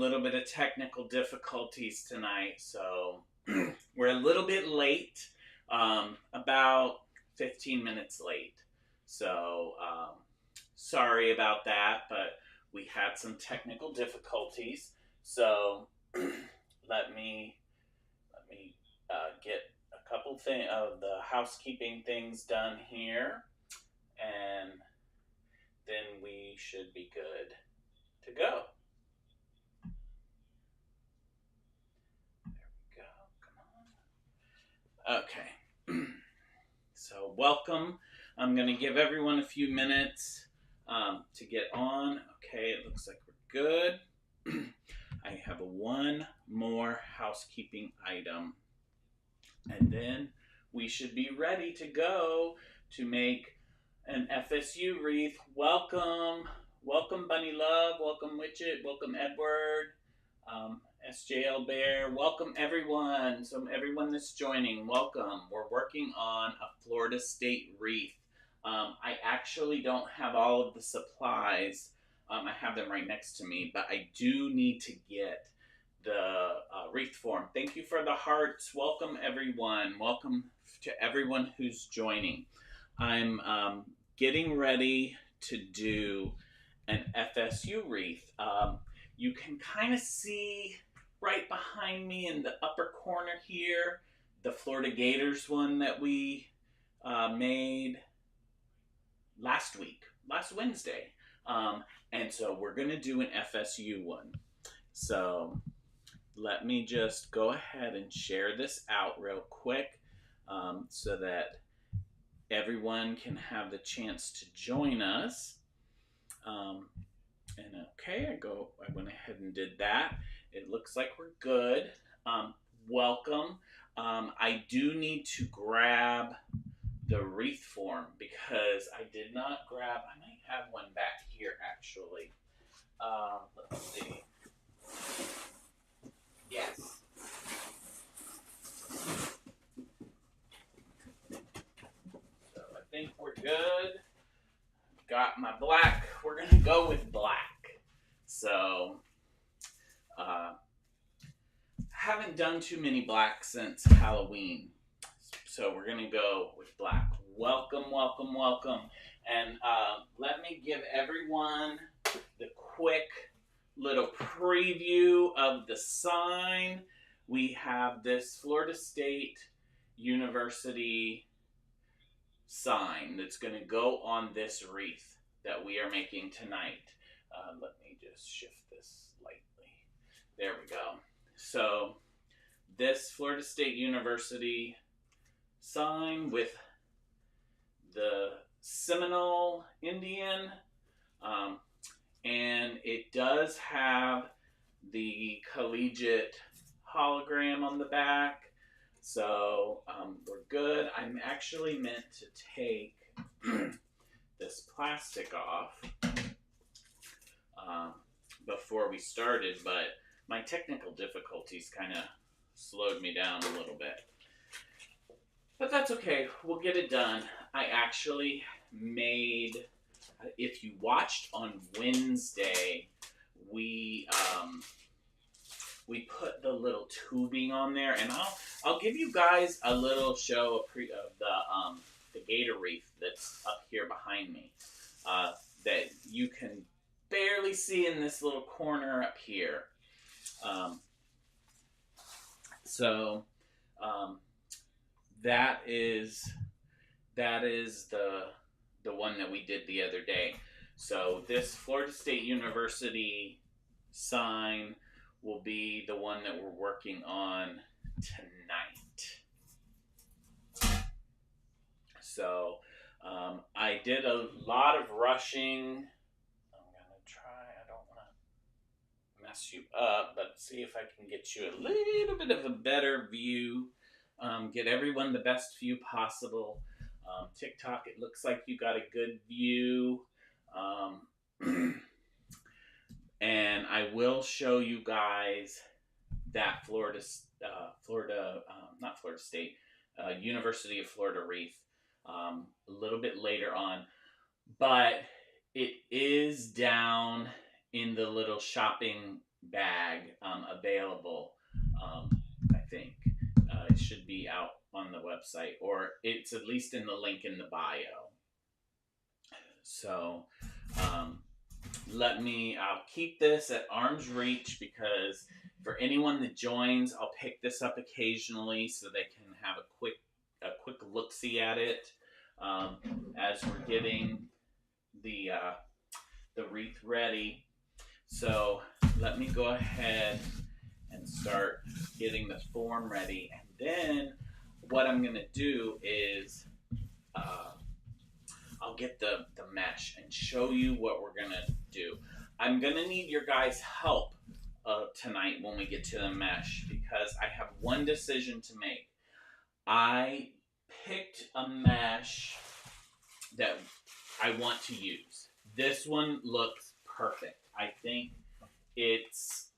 little bit of technical difficulties tonight, so we're a little bit late, about 15 minutes late. So sorry about that, but we had some technical difficulties. So let me get a couple of the housekeeping things done here, and then we should be good to go. Go. Come on. Okay. So welcome. I'm going to give everyone a few minutes to get on. Okay, it looks like we're good. I have one more housekeeping item, and then we should be ready to go to make an FSU wreath. Welcome. Welcome, Bunny Love. Welcome, Witchet. Welcome, Edward. SJL Bear, welcome everyone. So everyone that's joining, welcome. We're working on a Florida State wreath. I actually don't have all of the supplies. I have them right next to me, but I do need to get the wreath form. Thank you for the hearts. Welcome everyone. Welcome to everyone who's joining. I'm getting ready to do an FSU wreath. You can kind of see right behind me in the upper corner here, the Florida Gators one that we made last Wednesday. And so we're going to do an FSU one. So let me just go ahead and share this out real quick so that everyone can have the chance to join us. And okay, I went ahead and did that. It looks like we're good. Welcome. I do need to grab the wreath form because I did not grab, I might have one back here actually. Let's see. Yes. So I think we're good. Got my black. We're going to go with black. So, haven't done too many blacks since Halloween. So we're going to go with black. Welcome, welcome, welcome. And let me give everyone the quick little preview of the sign. We have this Florida State University sign that's going to go on this wreath that we are making tonight. Let me just shift this lightly. There we go. So this Florida State University sign with the Seminole Indian, and it does have the collegiate hologram on the back. So we're good. I'm actually meant to take this plastic off before we started, but my technical difficulties kind of slowed me down a little bit. But that's okay. We'll get it done. I actually made, if you watched on Wednesday, we put the little tubing on there, and I'll give you guys a little show of the gator wreath that's up here behind me that you can barely see in this little corner up here. That is the one that we did the other day. So this Florida State University sign will be the one that we're working on tonight. So I did a lot of rushing. I'm gonna try, I don't want to mess you up, but see if I can get you a little bit of a better view. Get everyone the best view possible. TikTok, it looks like you got a good view. And I will show you guys that University of Florida wreath a little bit later on. But it is down in the little shopping bag available. I think it should be out on the website, or it's at least in the link in the bio. So I'll keep this at arm's reach, because for anyone that joins, I'll pick this up occasionally so they can have a quick look see at it as we're getting the wreath ready. So let me go ahead and start getting the form ready, and then what I'm gonna do is I'll get the mesh and show you what we're gonna do. I'm gonna need your guys' help tonight when we get to the mesh, because I have one decision to make. I picked a mesh that I want to use. This one looks perfect. I think it's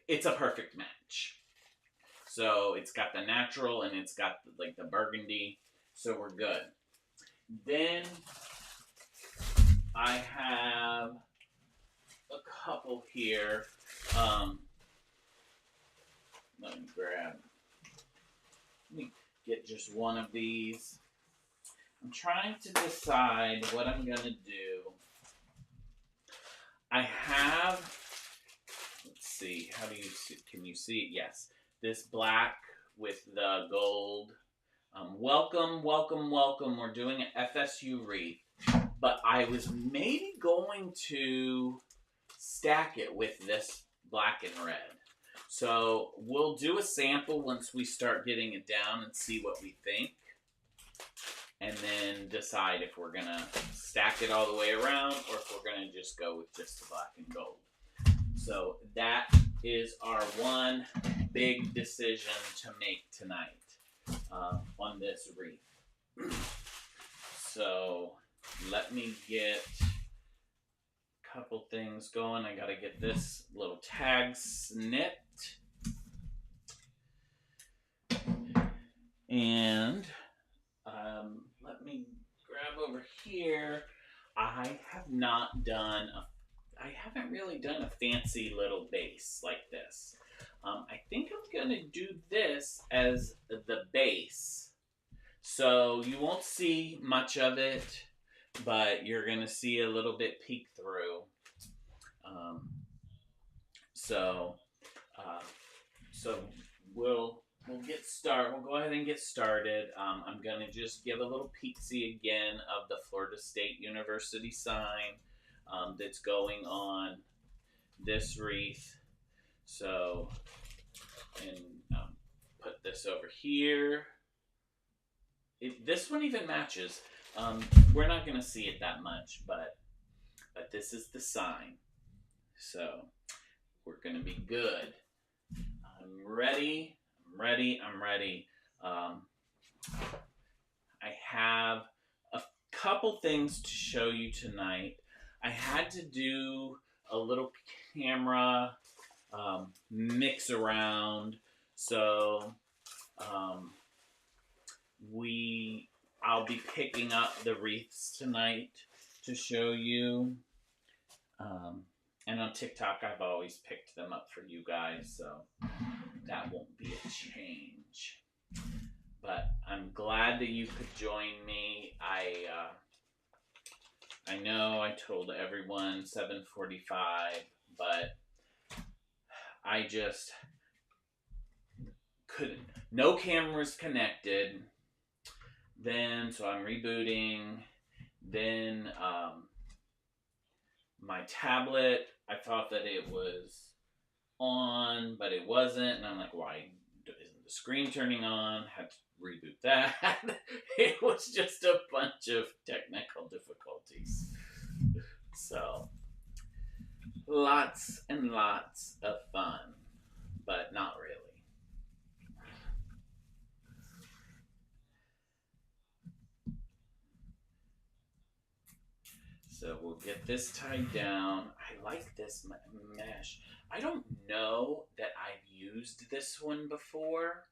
a perfect match. So it's got the natural and it's got like the burgundy, so we're good. Then I have a couple here. Let me get just one of these. I'm trying to decide what I'm gonna do. I have, let's see, how do you see, can you see it? Yes, this black with the gold. Welcome. We're doing an FSU Wreath, but I was maybe going to stack it with this black and red. So we'll do a sample once we start getting it down and see what we think, and then decide if we're gonna stack it all the way around or if we're gonna just go with just the black and gold. So that is our one big decision to make tonight on this wreath. So let me get a couple things going. I gotta get this little tag snipped. And let me grab over here. I haven't really done a fancy little base like this. I think I'm gonna do this as the base. So you won't see much of it, but you're gonna see a little bit peek through. So we'll get started. We'll go ahead and get started. I'm gonna just give a little peek-see again of the Florida State University sign that's going on this wreath. So, and put this over here. This one even matches. We're not gonna see it that much, but this is the sign. So we're gonna be good. I'm ready. I have a couple things to show you tonight. I had to do a little camera mix around, so I'll be picking up the wreaths tonight to show you. And on TikTok, I've always picked them up for you guys, so that won't be a change. But I'm glad that you could join me. I know I told everyone 7:45, but I just couldn't. No cameras connected. Then, so I'm rebooting. Then my tablet, I thought that it was on, but it wasn't. And I'm like, why isn't the screen turning on? Had to reboot that. It was just a bunch of technical difficulties. So, lots and lots of fun, but not really. So we'll get this tied down. I like this mesh. I don't know that I've used this one before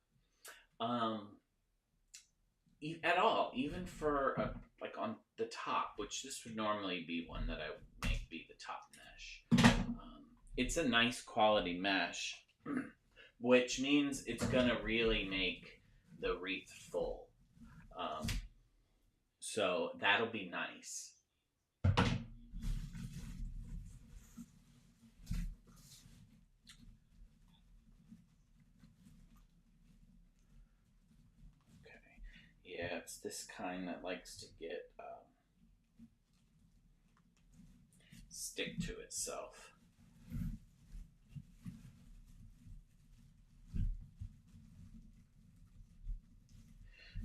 at all, even for like on the top, which this would normally be one that I would make be the top mesh. it's a nice quality mesh, which means it's gonna really make the wreath full. Um, so that'll be nice. Okay. Yeah, it's this kind that likes to get stick to itself.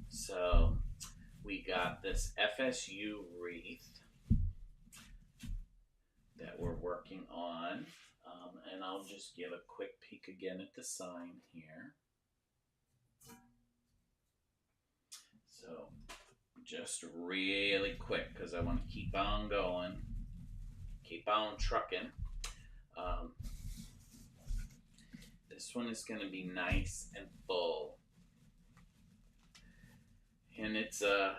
So we got this FSU Wreath that we're working on. And I'll just give a quick peek again at the sign here. So just really quick because I want to keep on going, keep on trucking. This one is going to be nice and full. And it's a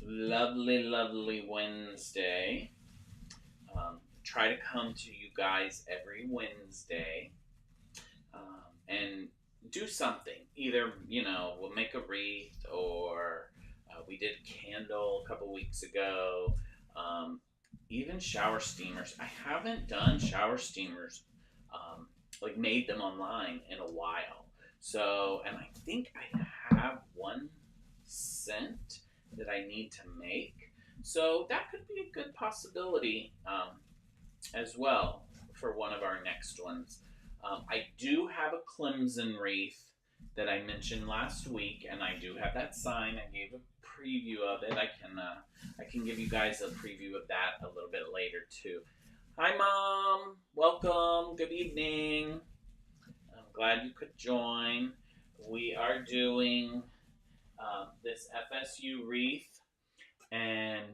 lovely, lovely Wednesday. Try to come to you guys every Wednesday and do something. Either, we'll make a wreath, or we did a candle a couple weeks ago. Even shower steamers. I haven't done shower steamers, like made them online in a while. So, and I think I have one scent that I need to make. So that could be a good possibility as well for one of our next ones. I do have a Clemson wreath that I mentioned last week, and I do have that sign. I gave a preview of it. I can give you guys a preview of that a little bit later too. Hi, Mom. Welcome. Good evening. I'm glad you could join. We are doing this FSU wreath, and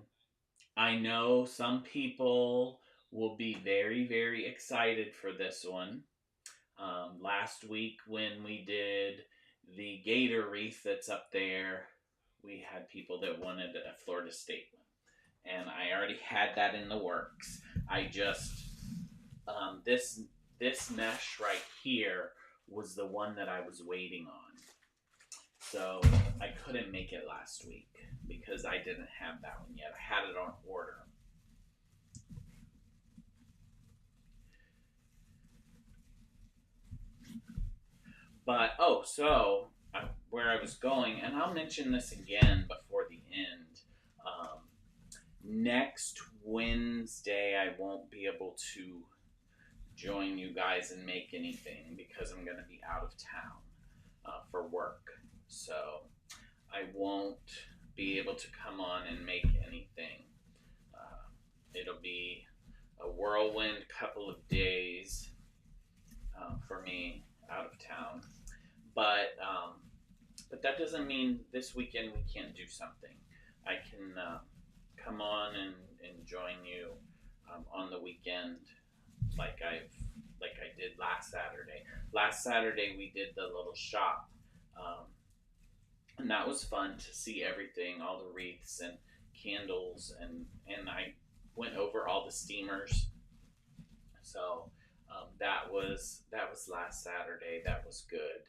I know some people will be very, very excited for this one. Last week when we did the Gator wreath that's up there, we had people that wanted a Florida State one, and I already had that in the works. I just this mesh right here was the one that I was waiting on, so I couldn't make it last week because I didn't have that one yet. I had it on order. But, where I was going, and I'll mention this again before the end. Next Wednesday, I won't be able to join you guys and make anything because I'm going to be out of town for work. So I won't be able to come on and make anything. It'll be a whirlwind couple of days for me out of town. But that doesn't mean this weekend we can't do something. I can come on and join you on the weekend like I did last Saturday. Last Saturday we did the little shop, and that was fun to see everything, all the wreaths and candles, and I went over all the steamers. So that was last Saturday. That was good.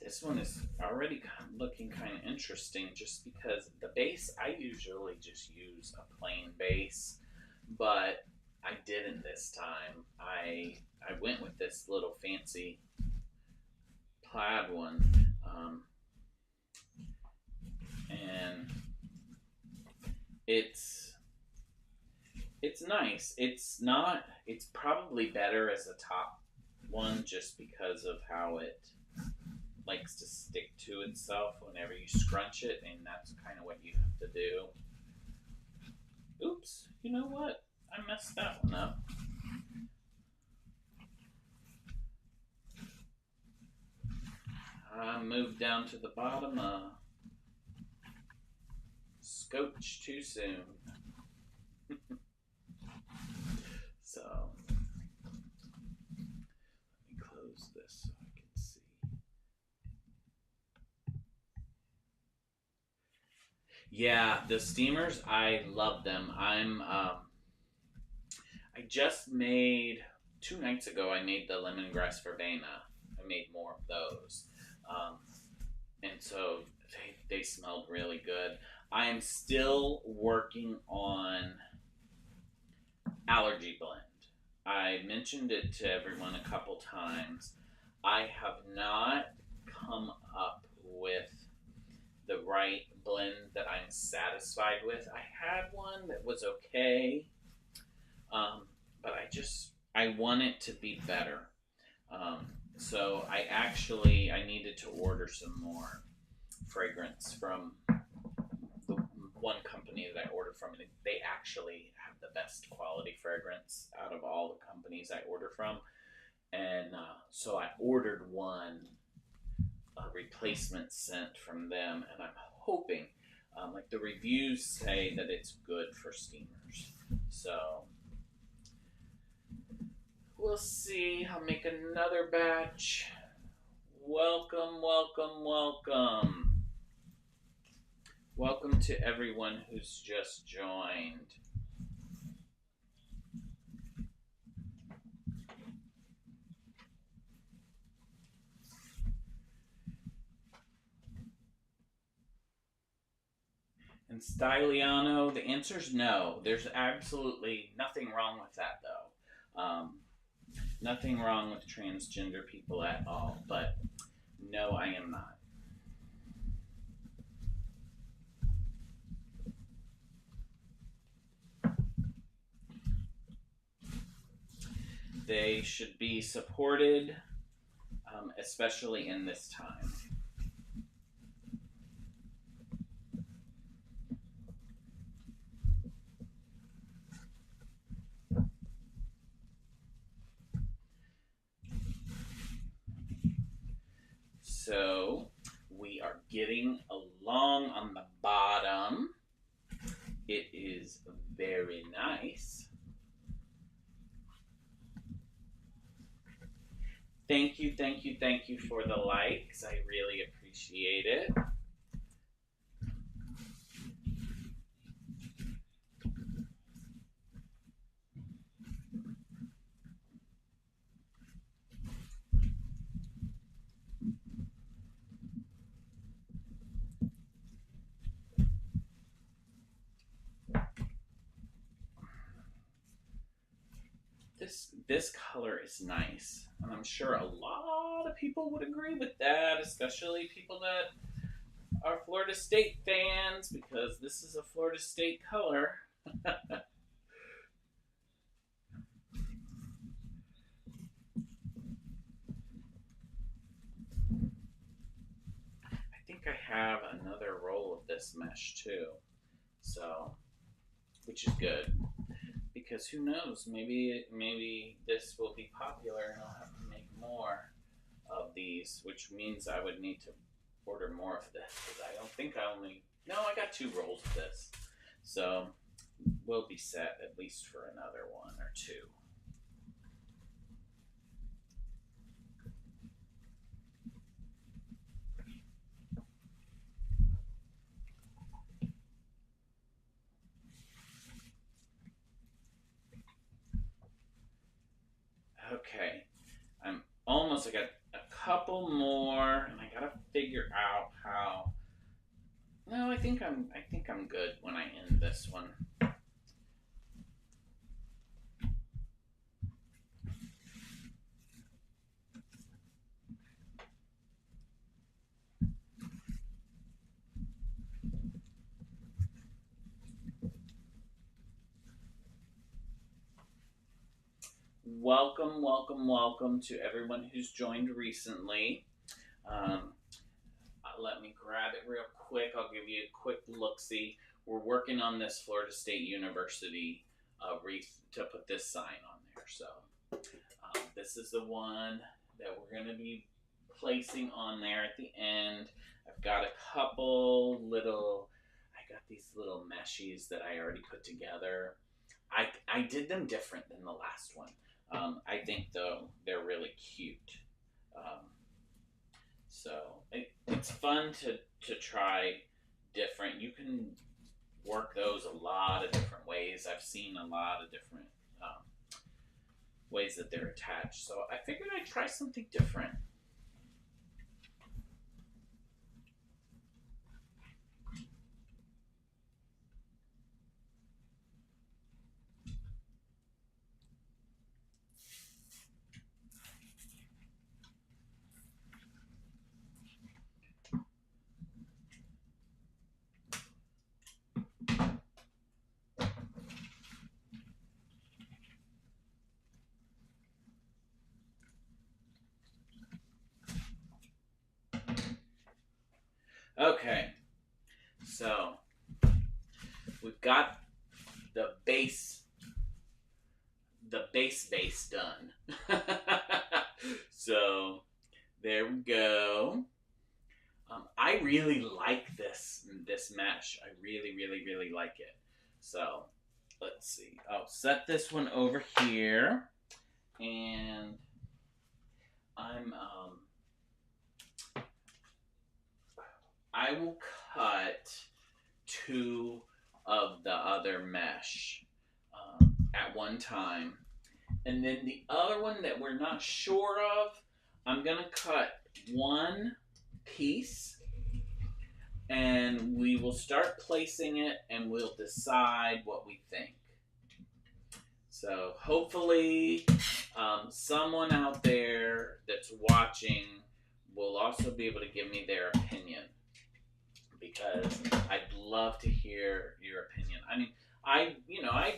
This one is already looking kind of interesting just because the base, I usually just use a plain base, but I didn't this time. I went with this little fancy plaid one, and it's nice. It's probably better as a top one just because of how it likes to stick to itself whenever you scrunch it, and that's kind of what you have to do. Oops, you know what? I messed that one up. I moved down to the bottom, scotch too soon. So, let me close this so I can see. Yeah, the steamers, I love them. I just made 2 nights ago. I made the lemongrass verbena. I made more of those, um, and so they smelled really good. I am still working on allergy blend. I mentioned it to everyone a couple times. I have not come up with the right blend that I'm satisfied with. I had one that was okay, but I want it to be better. Um, so I needed to order some more fragrance from the one company that I ordered from. They actually have the best quality fragrance out of all the companies I order from, and so I ordered one a replacement scent from them, and I'm hoping, like the reviews say that it's good for steamers. So we'll see. I'll make another batch. Welcome, welcome, welcome. Welcome to everyone who's just joined. And Styliano, the answer is no. There's absolutely nothing wrong with that, though. Nothing wrong with transgender people at all, but no, I am not. They should be supported, especially in this time. So we are getting along on the bottom. It is very nice. Thank you, thank you, thank you for the likes. I really appreciate it. This color is nice, and I'm sure a lot of people would agree with that, especially people that are Florida State fans, because this is a Florida State color. I think I have another roll of this mesh too, so which is good because who knows? Maybe this will be popular, and I'll have to make more of these, which means I would need to order more of this because I don't think I got 2 rolls of this, so we'll be set at least for another one or two. Okay, I got a couple more, and I gotta figure out how. No, I think I'm good when I end this one. Welcome, welcome, welcome to everyone who's joined recently. Um, Let me grab it real quick. I'll give you a quick look-see. We're working on this Florida State University wreath to put this sign on there. So this is the one that we're going to be placing on there at the end. I've got I got these little meshies that I already put together. I did them different than the last one. I think though they're really cute. Um, so it's fun to try different. You can work those a lot of different ways. I've seen a lot of different ways that they're attached. So I figured I'd try something different. Okay, so we've got the base done. So there we go. I really like this mesh. I really like it. So let's see. I'll set this one over here, and I will cut two of the other mesh at one time. And then the other one that we're not sure of, I'm going to cut one piece and we will start placing it and we'll decide what we think. So hopefully someone out there that's watching will also be able to give me their opinion, because I'd love to hear your opinion. I mean, I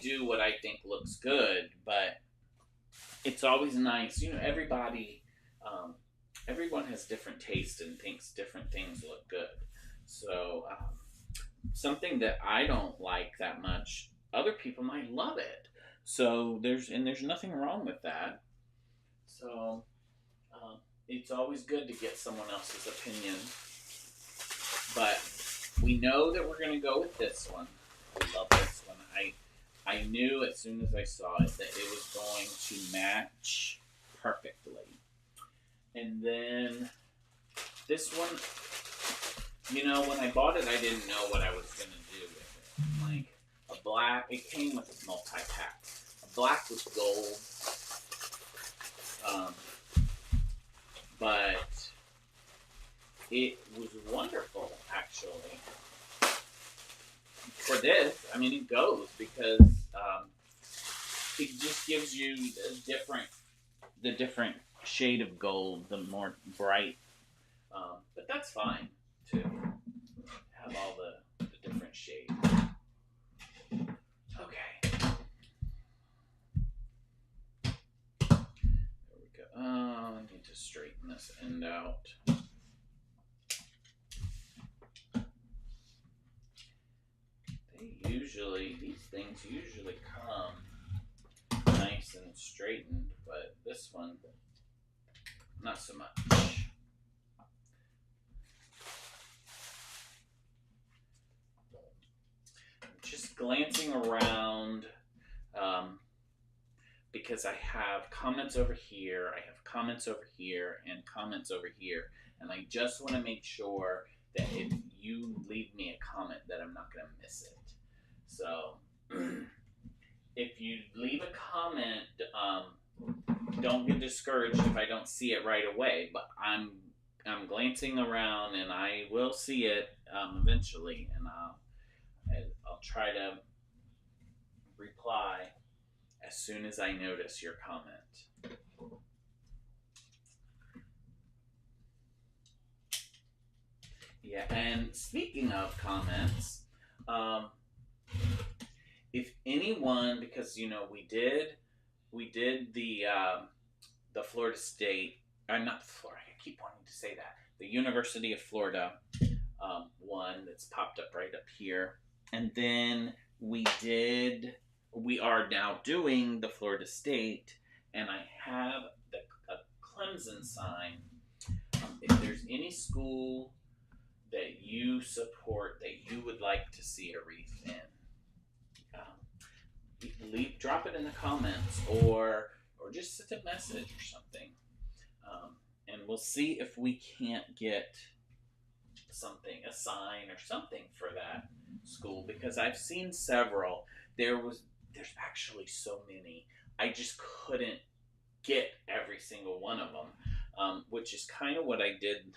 do what I think looks good, but it's always nice. Everyone has different tastes and thinks different things look good. So something that I don't like that much, other people might love it. So there's nothing wrong with that. So it's always good to get someone else's opinion. But we know that we're going to go with this one. I love this one. I knew as soon as I saw it that it was going to match perfectly. And then this one, when I bought it, I didn't know what I was going to do with it. Like a black, it came with a multi-pack. A black with gold. But it was wonderful, actually. For this, I mean, it goes because it just gives you the different shade of gold, the more bright. But that's fine to have all the different shades. Okay. There we go. I need to straighten this end out. These things usually come nice and straightened, but this one, not so much. Just glancing around, because I have comments over here, I have comments over here, and comments over here, and I just want to make sure that if you leave me a comment that I'm not going to miss it. So if you leave a comment, don't get discouraged if I don't see it right away, but I'm glancing around and I will see it eventually, and I'll try to reply as soon as I notice your comment. Yeah, and speaking of comments, if anyone, because we did the Florida State, not Florida, I keep wanting to say that, the University of Florida one that's popped up right up here, and then we are now doing the Florida State, and I have a Clemson sign. If there's any school that you support that you would like to see a wreath in, drop it in the comments, or just send a message or something, and we'll see if we can't get something, a sign or something for that school because I've seen several. There's actually so many. I just couldn't get every single one of them, which is kind of what I did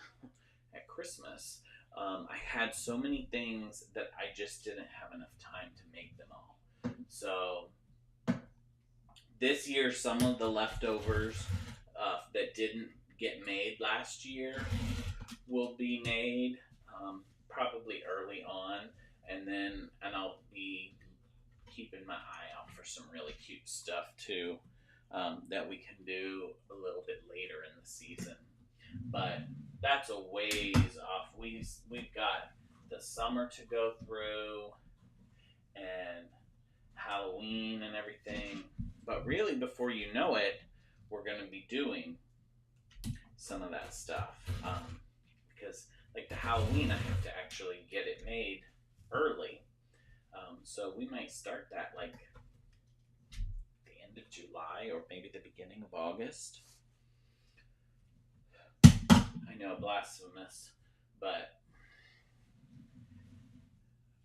at Christmas. I had so many things that I just didn't have enough time to make them all. So this year, some of the leftovers that didn't get made last year will be made probably early on, and I'll be keeping my eye out for some really cute stuff too that we can do a little bit later in the season. But that's a ways off. We've got the summer to go through and Halloween and everything. But really, before you know it, we're going to be doing some of that stuff. Because, like the Halloween, I have to actually get it made early. So we might start that like the end of July or maybe the beginning of August. I know, blasphemous, but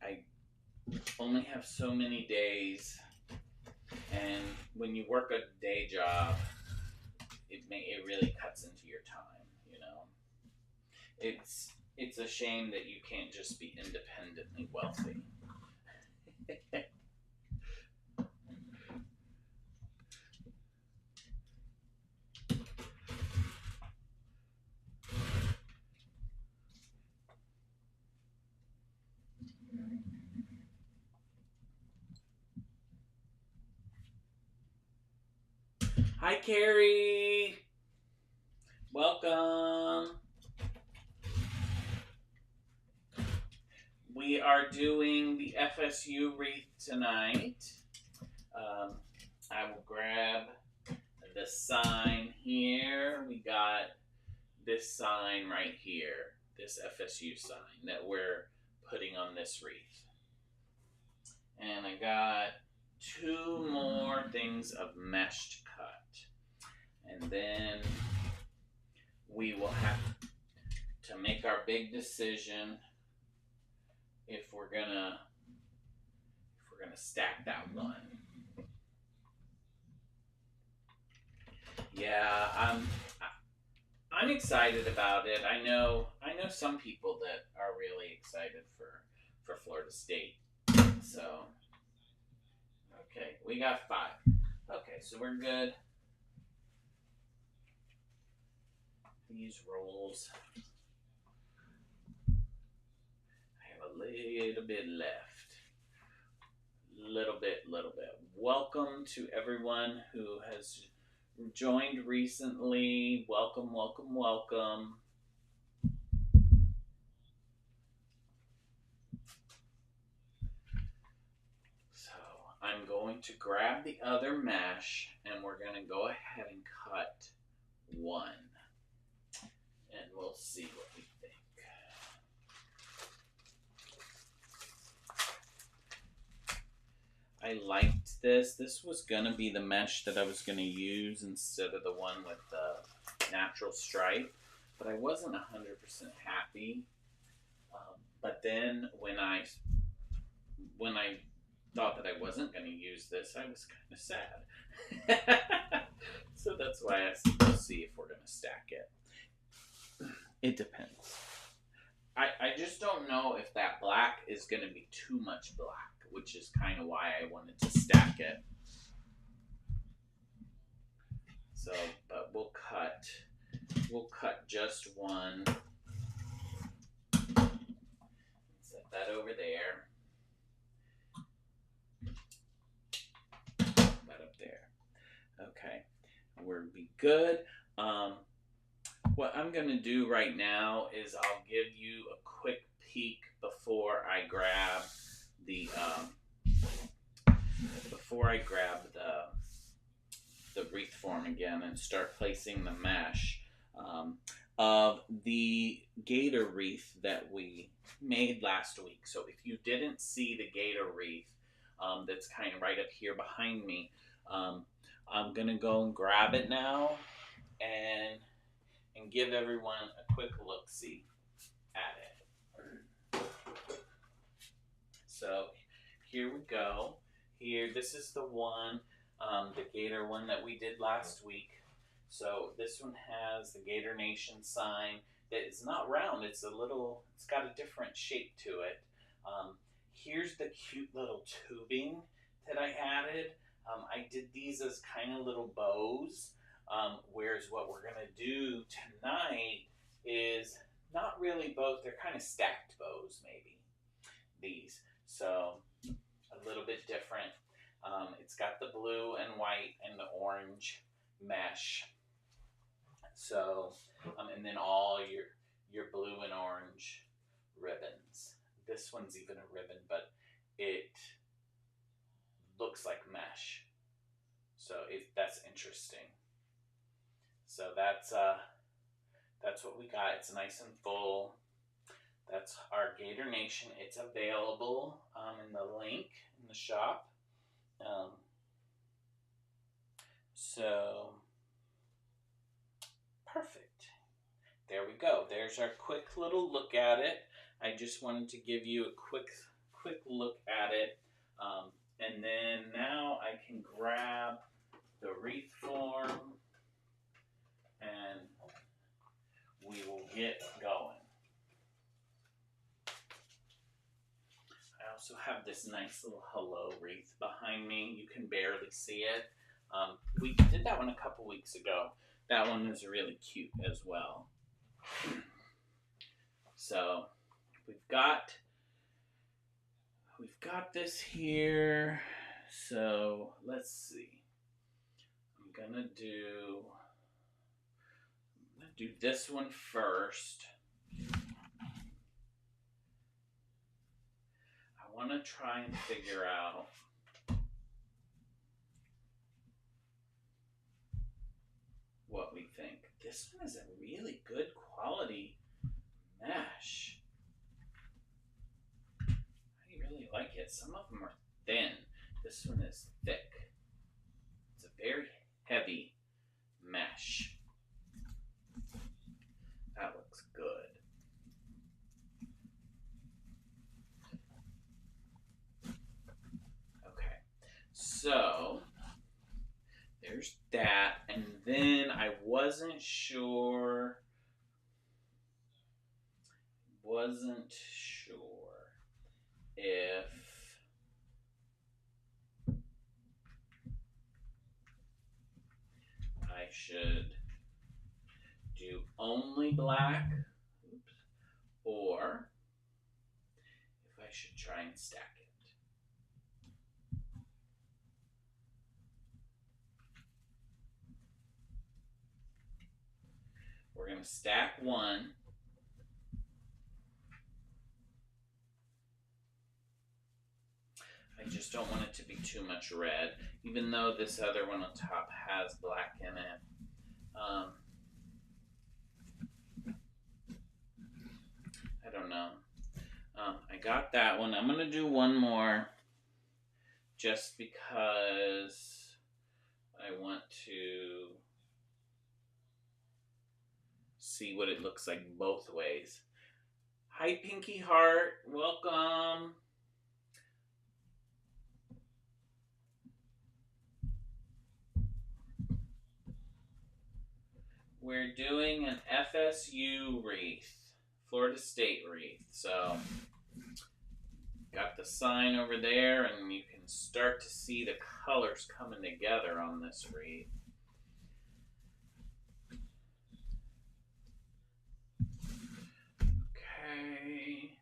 I only have so many days, and when you work a day job, it really cuts into your time. You know, it's a shame that you can't just be independently wealthy. Hi, Carrie. Welcome. We are doing the FSU Wreath tonight. I will grab the sign here. We got this sign right here, this FSU sign that we're putting on this wreath. And I got 2 more things of mesh to cut. And then we will have to make our big decision if we're gonna stack that one. Yeah, I'm excited about it. I know some people that are really excited for Florida State. So, okay, we got 5. Okay, so we're good. These rolls, I have a little bit left. Little bit. Welcome to everyone who has joined recently. Welcome. So I'm going to grab the other mesh and we're going to go ahead and cut 1. And we'll see what we think. I liked this. This was going to be the mesh that I was going to use instead of the one with the natural stripe. But I wasn't 100% happy. But then when I thought that I wasn't going to use this, I was kind of sad. So that's why I asked to see if we're going to stack it. It depends. I just don't know if that black is going to be too much black, which is kind of why I wanted to stack it. So, but we'll cut just 1. Set that over there. That up there. Okay, we'll be good. What I'm going to do right now is I'll give you a quick peek before I grab the wreath form again and start placing the mesh of the gator wreath that we made last week. So if you didn't see the gator wreath, that's kind of right up here behind me, I'm gonna go and grab it now and give everyone a quick look-see at it. So here we go. Here, this is the one, the Gator one that we did last week. So this one has the Gator Nation sign that is not round. It's got a different shape to it. Here's the cute little tubing that I added. I did these as kind of little bows. Whereas what we're gonna do tonight is not really bows. They're kind of stacked bows, maybe. These. So a little bit different. It's got the blue and white and the orange mesh. So, and then all your blue and orange ribbons. This one's even a ribbon, but it looks like mesh. So that's interesting. So that's what we got. It's nice and full. That's our Gator Nation. It's available in the link in the shop. So perfect. There we go. There's our quick little look at it. I just wanted to give you a quick look at it. And then now I can grab the wreath form and we will get going. I also have this nice little hello wreath behind me. You can barely see it. We did that one a couple weeks ago. That one is really cute as well. So we've got this here. So let's see. I'm gonna do this one first. I want to try and figure out what we think. This one is a really good quality mesh. I really like it. Some of them are thin. This one is thick. It's a very heavy mesh. That looks good. Okay, so there's that, and then I wasn't sure if I should do only black, or if I should try and stack it. We're going to stack one. I just don't want it to be too much red, even though this other one on top has black in it. I don't know. I got that one. I'm going to do one more just because I want to see what it looks like both ways. Hi, Pinky Heart. Welcome. We're doing an FSU Wreath, Florida State Wreath. So, got the sign over there, and you can start to see the colors coming together on this wreath. Okay.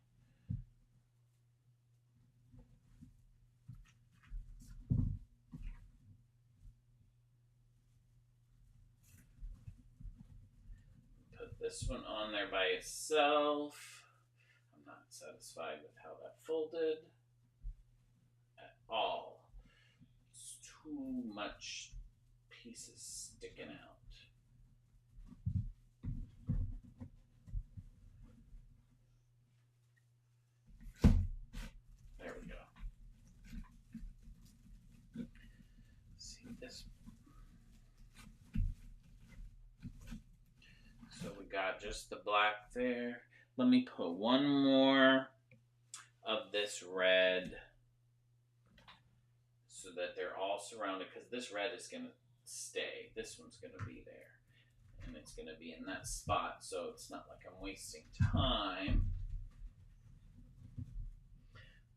Put this one on there by itself. I'm not satisfied with how that folded at all. It's too much pieces sticking out. There we go. See this? So we got just the black there. Let me put one more of this red so that they're all surrounded, because this red is going to stay. This one's going to be there. And it's going to be in that spot, so it's not like I'm wasting time.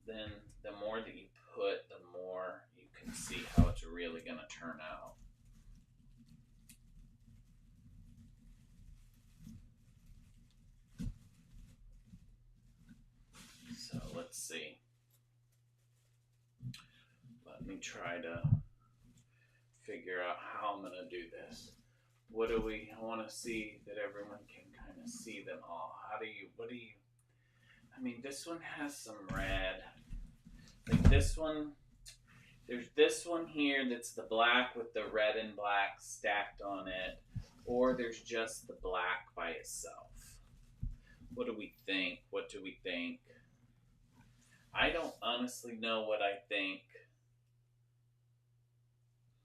Then the more that you put, the more you can see how it's really going to turn out. So let's see. Let me try to figure out how I'm going to do this. I want to see that everyone can kind of see them all. I mean, this one has some red. Like this one, there's this one here that's the black with the red and black stacked on it. Or there's just the black by itself. What do we think? What do we think? I don't honestly know what I think.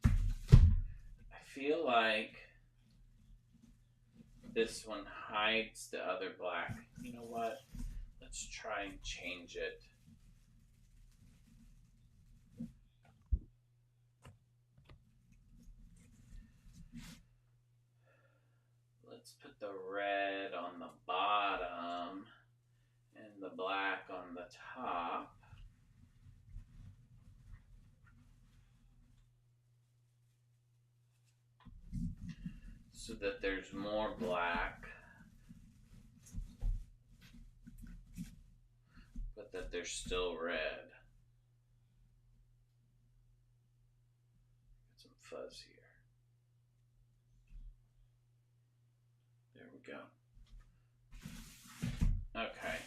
I feel like this one hides the other black. You know what? Let's try and change it. Let's put the red on the bottom and the black on the top. So that there's more black, but that there's still red. Get some fuzz here. There we go. Okay.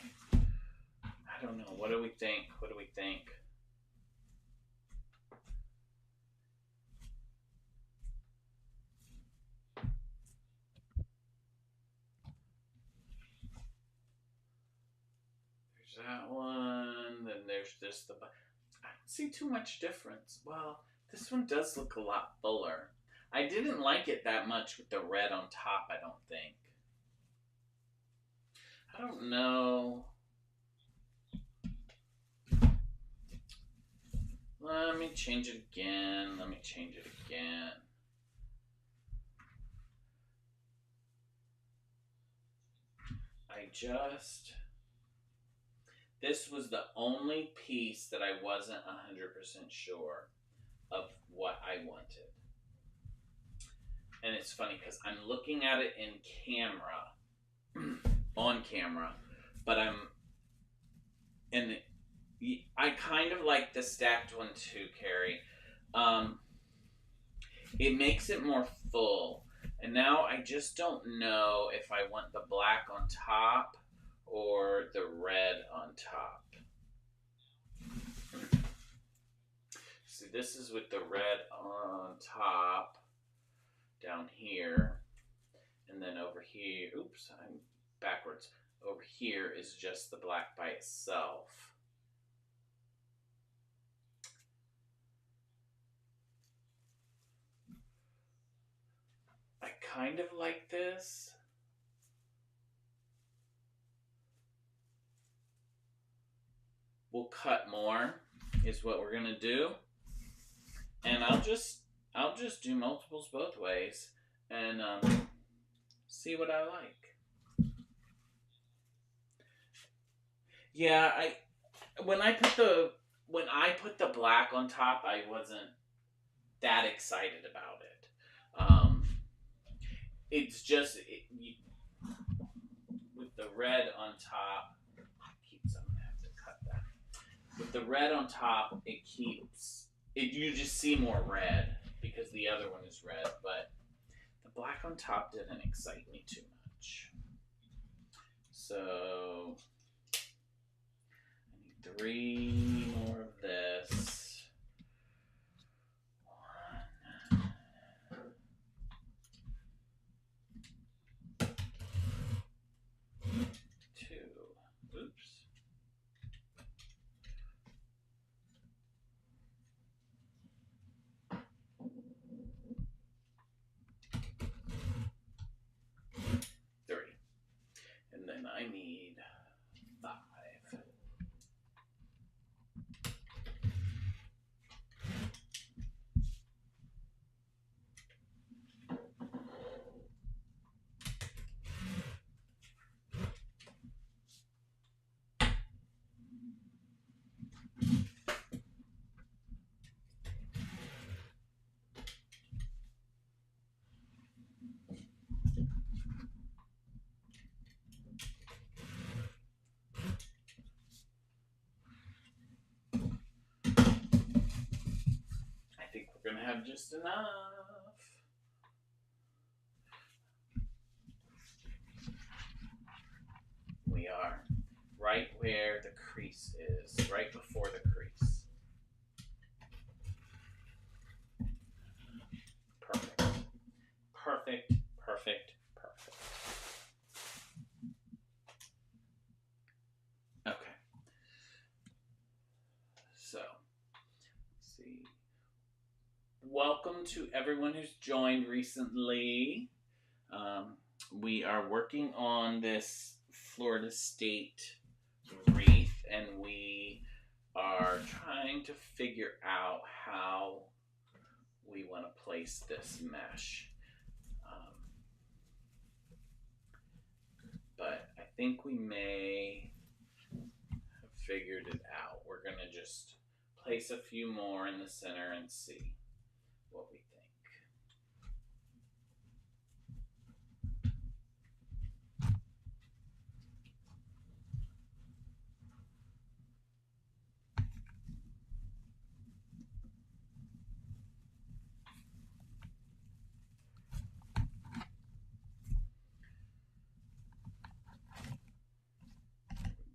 I don't know. What do we think? What do we think? There's that one. Then there's this. I don't see too much difference. Well, this one does look a lot fuller. I didn't like it that much with the red on top, I don't think. I don't know. Let me change it again. This was the only piece that I wasn't 100% sure of what I wanted. And it's funny because I'm looking at it in camera, on camera, but I kind of like the stacked one too, Carrie. It makes it more full. And now I just don't know if I want the black on top or the red on top. See, this is with the red on top down here. And then over here, oops, I'm backwards. Over here is just the black by itself. I kind of like this. We'll cut more is what we're gonna do. And I'll just do multiples both ways and see what I like. Yeah, when I put the black on top, I wasn't that excited about it. It's just with the red on top. I'm gonna have to cut that. With the red on top, you just see more red because the other one is red, but the black on top didn't excite me too much. So I need 3 more of this. 1, 2, oops. 3. And then I need 5. to have just enough. We are right where the crease is, right before the crease. Perfect. Perfect, perfect, perfect. Okay. So, let's see. Welcome to everyone who's joined recently. We are working on this Florida State wreath, and we are trying to figure out how we want to place this mesh. But I think we may have figured it out. We're going to just place a few more in the center and see what we think.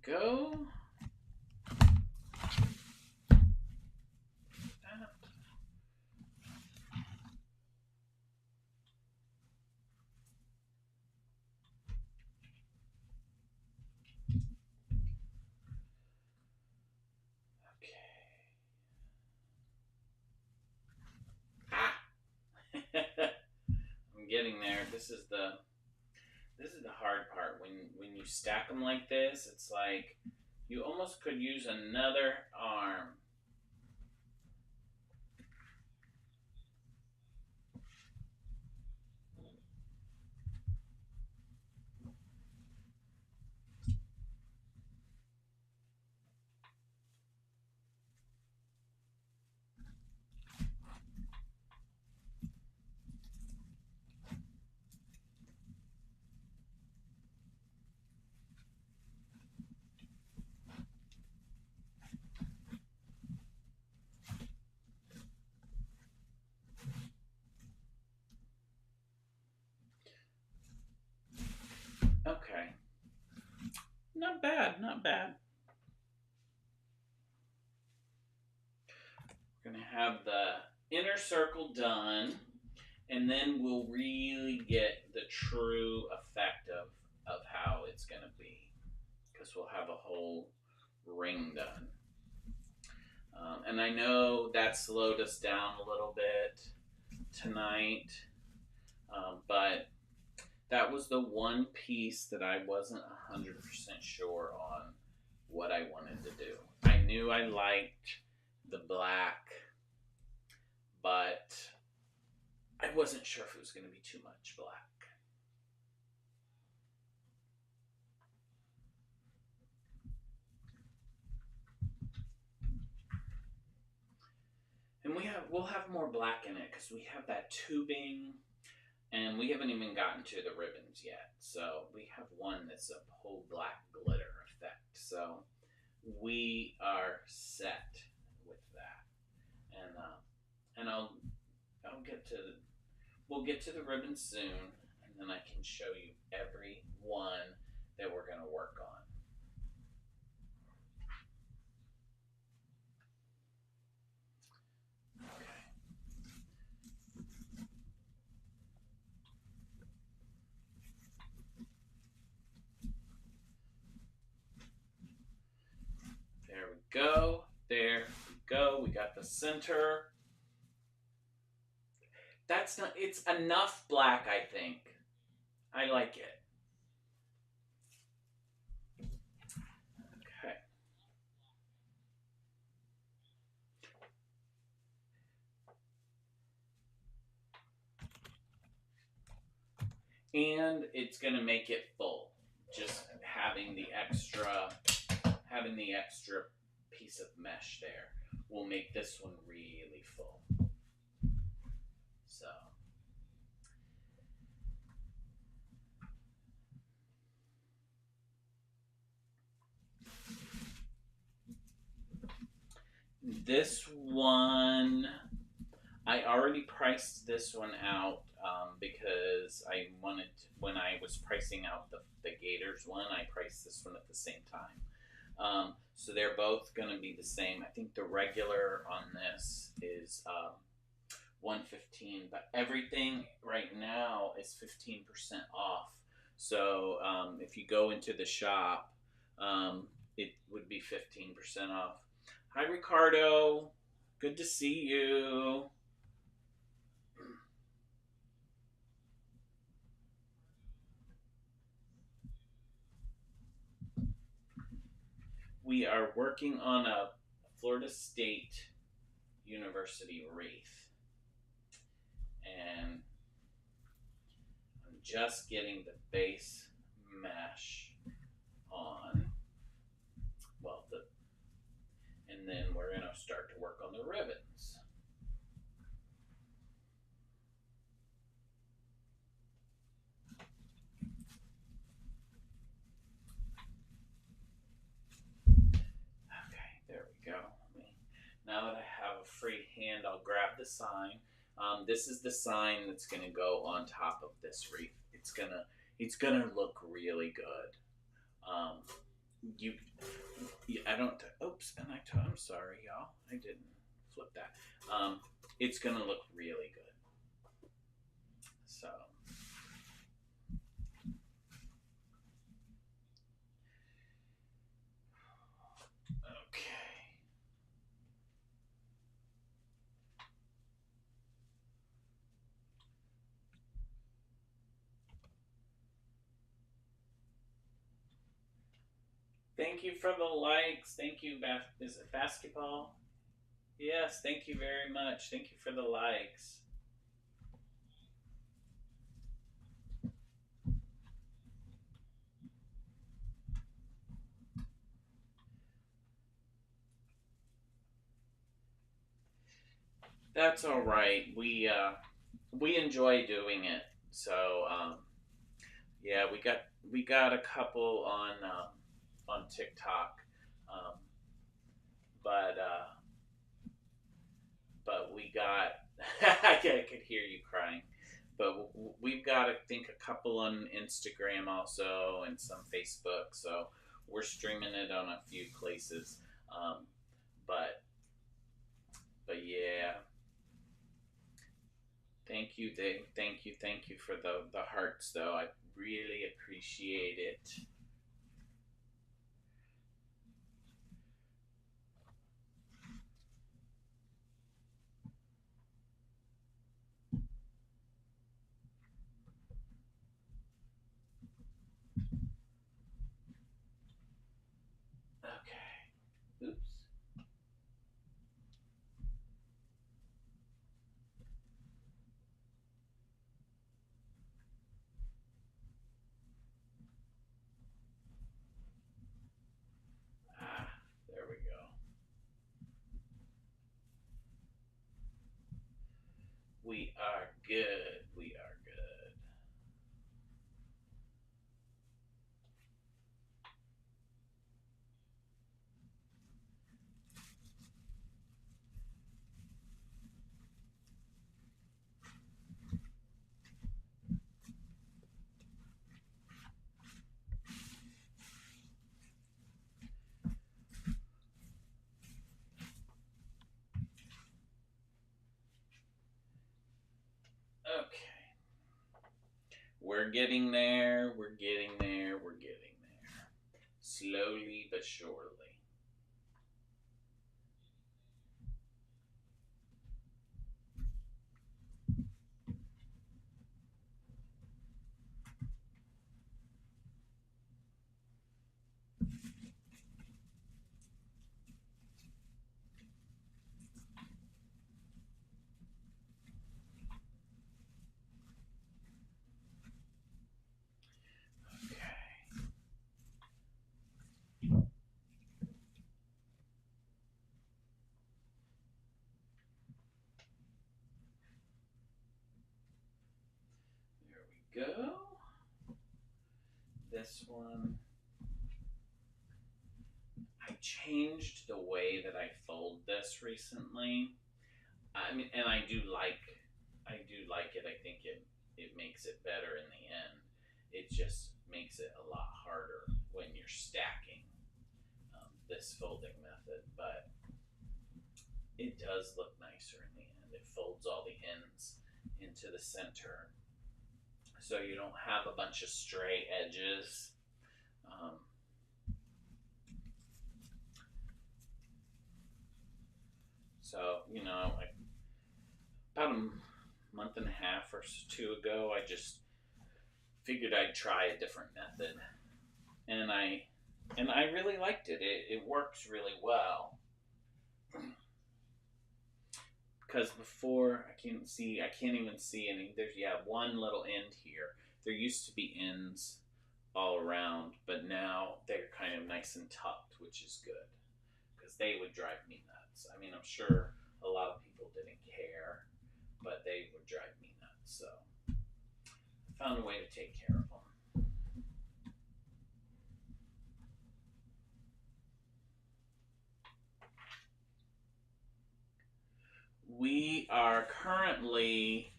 Go. I'm getting there. This is the hard part. When you stack them like this, it's like you almost could use another arm. Okay. Not bad, not bad. We're going to have the inner circle done, and then we'll really get the true effect of how it's going to be, because we'll have a whole ring done. And I know that slowed us down a little bit tonight, but that was the one piece that I wasn't 100% sure on what I wanted to do. I knew I liked the black, but I wasn't sure if it was going to be too much black. And we'll have more black in it because we have that tubing, and we haven't even gotten to the ribbons yet. So we have one that's a whole black glitter effect. So we are set with that. And we'll get to the ribbons soon, and then I can show you every one that we're going to work on. There we go. There we go. We got the center. It's enough black, I think. I like it. Okay. And it's going to make it full. Just having the extra piece of mesh there will make this one really full. So this one, I already priced this one out because I wanted to, when I was pricing out the Gators one, I priced this one at the same time. So they're both going to be the same. I think the regular on this is 115, but everything right now is 15% off. So if you go into the shop, it would be 15% off. Hi, Ricardo. Good to see you. We are working on a Florida State University wreath, and I'm just getting the base mesh on. Well, and then we're gonna start to work on the ribbons. Okay, there we go. Now that I have a free hand, I'll grab the sign. This is the sign that's gonna go on top of this wreath. It's gonna look really good. Um, you, I don't. Oops, and I'm sorry, y'all. I didn't flip that. It's gonna look really good. So, okay. Thank you for the likes. Thank you. Is it basketball? Yes. Thank you very much. Thank you for the likes. That's all right. We enjoy doing it. So yeah, we got a couple on TikTok, um, but we got I could hear you crying. But we've got I think a couple on Instagram also and some Facebook. So we're streaming it on a few places. Um, but yeah, thank you for the hearts though. I really appreciate it. Okay. Oops. Ah, there we go. We are good. We are good. Okay. We're getting there. We're getting there. We're getting there. Slowly but surely. Okay. There we go. This one. I changed the way that I fold this recently. I mean, and I do like it. I think it makes it better in the end. It just makes it a lot harder when you're stacking this folding method, but it does look nicer in the end. It folds all the ends into the center, so you don't have a bunch of stray edges. Um, so like about a month and a half or two ago, I just figured I'd try a different method, and I really liked it. It works really well. Because before I can't even see any. There's one little end here. There used to be ends all around, but now they're kind of nice and tucked, which is good because they would drive me nuts. I mean, I'm sure a lot of people didn't care, but they would drive me nuts. So I found a way to take care of them. We are currently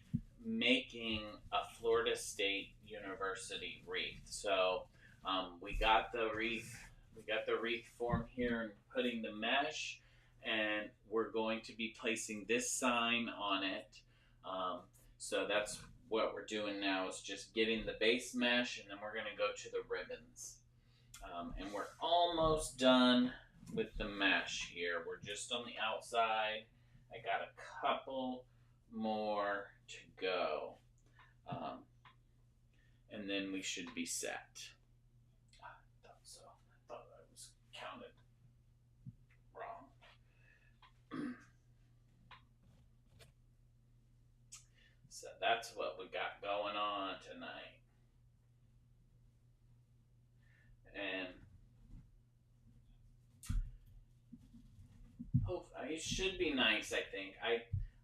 making a Florida State University wreath. So we got the wreath. We got the wreath form here and putting the mesh, and we're going to be placing this sign on it. So that's what we're doing now is just getting the base mesh, and then we're going to go to the ribbons. And we're almost done with the mesh here. We're just on the outside. I got a couple more to go. And then we should be set. I thought so. I thought I was counted wrong. So that's what we got going on tonight. And it should be nice, I think.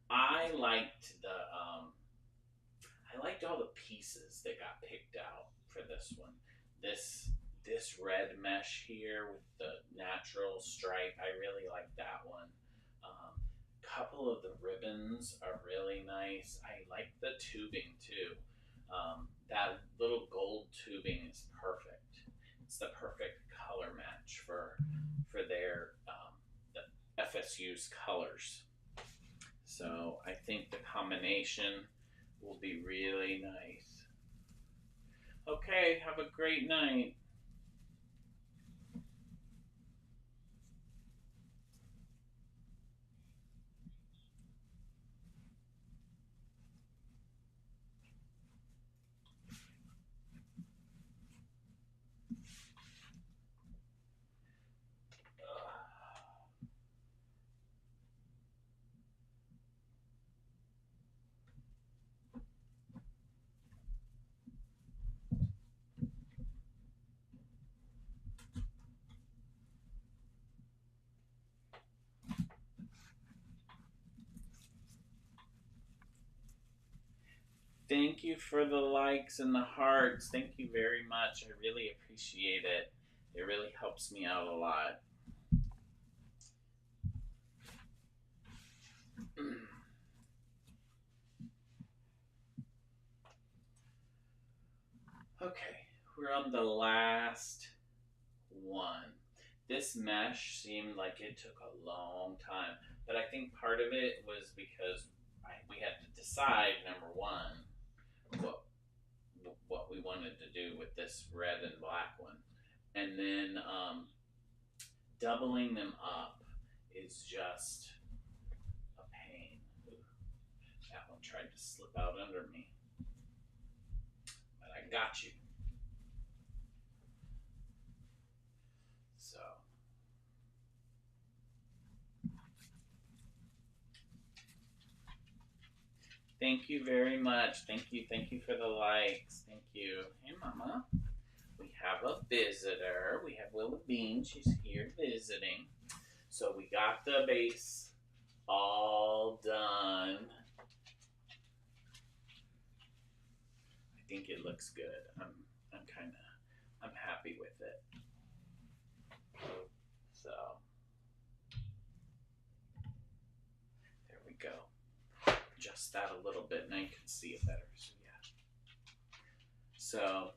I liked I liked all the pieces that got picked out for this one. This red mesh here with the natural stripe, I really like that one. Couple of the ribbons are really nice. I like the tubing too. That little gold tubing is perfect. It's the perfect color match for their the FSU's colors. So I think the combination will be really nice. Okay, have a great night. Thank you for the likes and the hearts. Thank you very much. I really appreciate it. It really helps me out a lot. Okay, we're on the last one. This mesh seemed like it took a long time, but I think part of it was because we had to decide, number one, what we wanted to do with this red and black one, and then doubling them up is just a pain. Ooh, that one tried to slip out under me, but I got you. So thank you very much. Thank you for the likes. Thank you. Hey, Mama. We have a visitor. We have Willa Bean. She's here visiting. So we got the base all done. I think it looks good. I'm happy with it. So there we go. adjust that a little bit. Now you can see it better. So yeah. So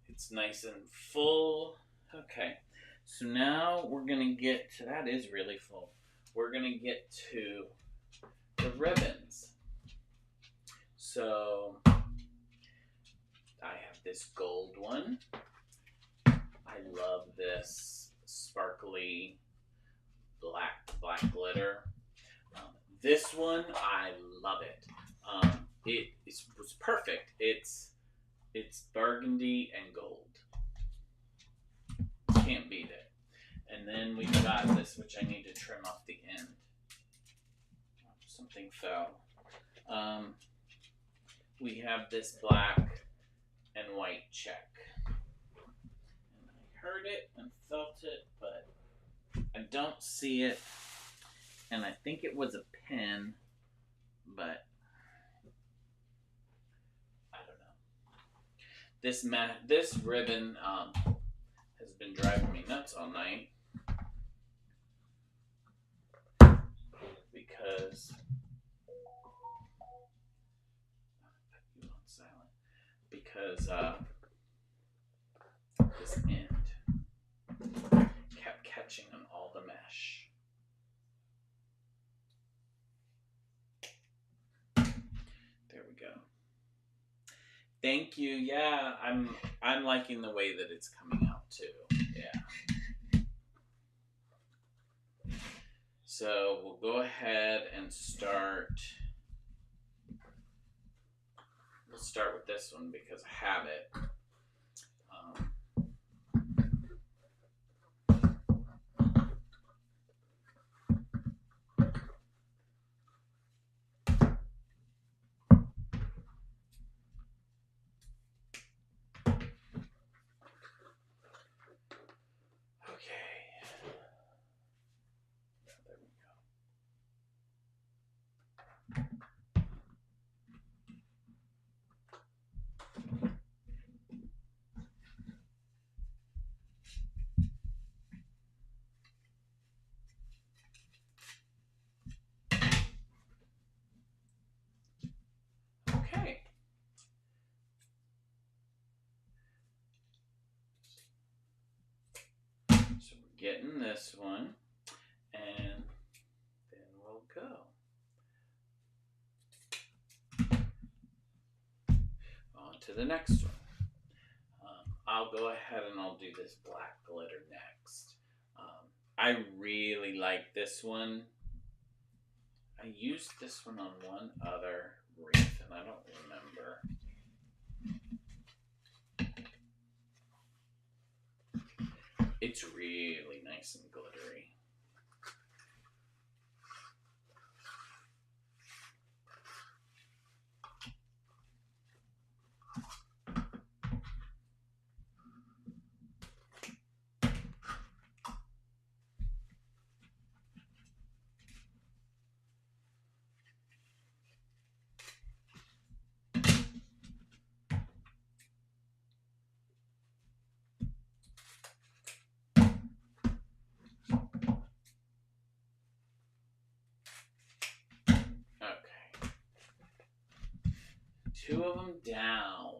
it's nice and full. Okay. So now we're going to get to, that is really full. We're going to get to the ribbons. So I have this gold one. I love this sparkly black glitter. This one, I love it. It was perfect. It's burgundy and gold. Can't beat it. And then we've got this, which I need to trim off the end. Something fell. We have this black and white check. And I heard it and felt it, but I don't see it. And I think it was a pin, but I don't know. This ribbon has been driving me nuts all night because this end kept catching on all the mesh. There we go. Thank you. Yeah, I'm liking the way that it's coming out too. Yeah. So we'll go ahead and start. We'll start with this one because I have it. Okay. So we're getting this one, and then we'll go on to the next one. I'll go ahead and I'll do this black glitter next. I really like this one. I used this one on one other wreath, and I don't remember. It's really nice and glittery. Two of them down.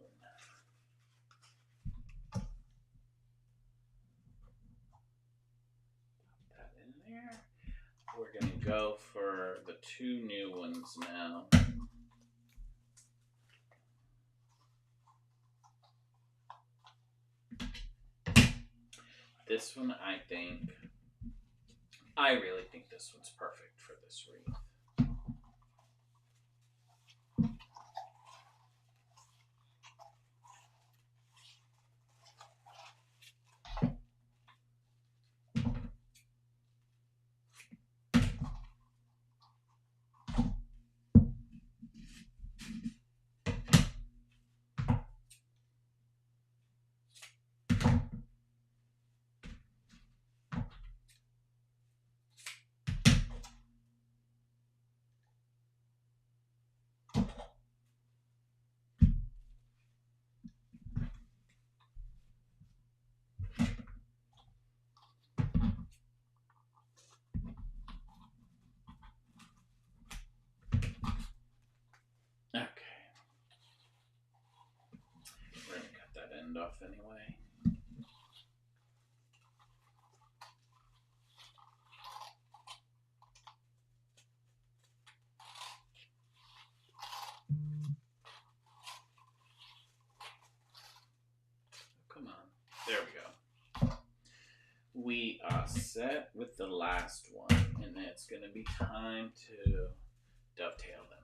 Put that in there. We're going to go for the two new ones now. This one, I really think this one's perfect for this wreath. end off anyway. Come on. There we go. We are set with the last one, and it's going to be time to dovetail them.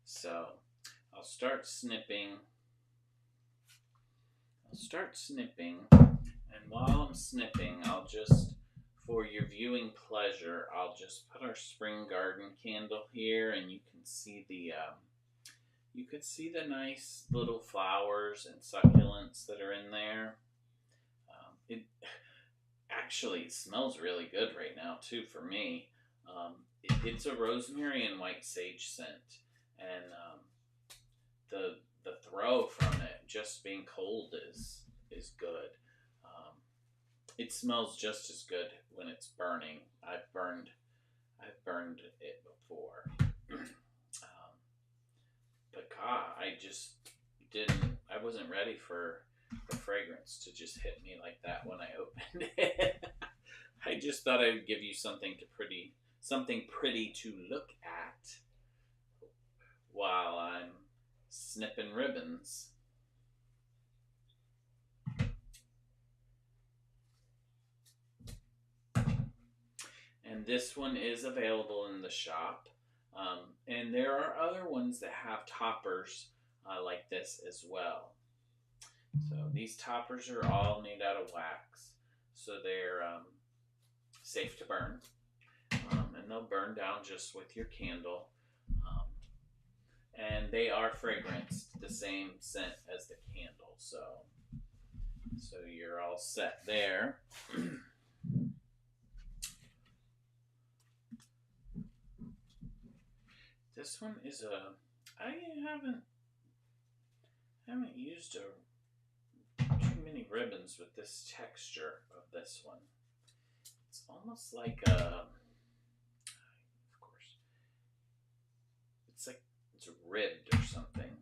So I'll start snipping, and while I'm snipping, I'll just, for your viewing pleasure, I'll just put our spring garden candle here, and you can see the nice little flowers and succulents that are in there. It actually smells really good right now too for me. It's a rosemary and white sage scent. And the throw from it just being cold is good. It smells just as good when it's burning. I've burned it before. But God, I wasn't ready for the fragrance to just hit me like that when I opened it. I just thought I would give you something pretty to look at while I'm snipping ribbons. And this one is available in the shop. And there are other ones that have toppers like this as well. So these toppers are all made out of wax. So they're safe to burn. And they'll burn down just with your candle. And they are fragranced the same scent as the candle, so you're all set there. This one is I haven't used too many ribbons with this texture of this one. It's almost like of course, it's like it's ribbed or something.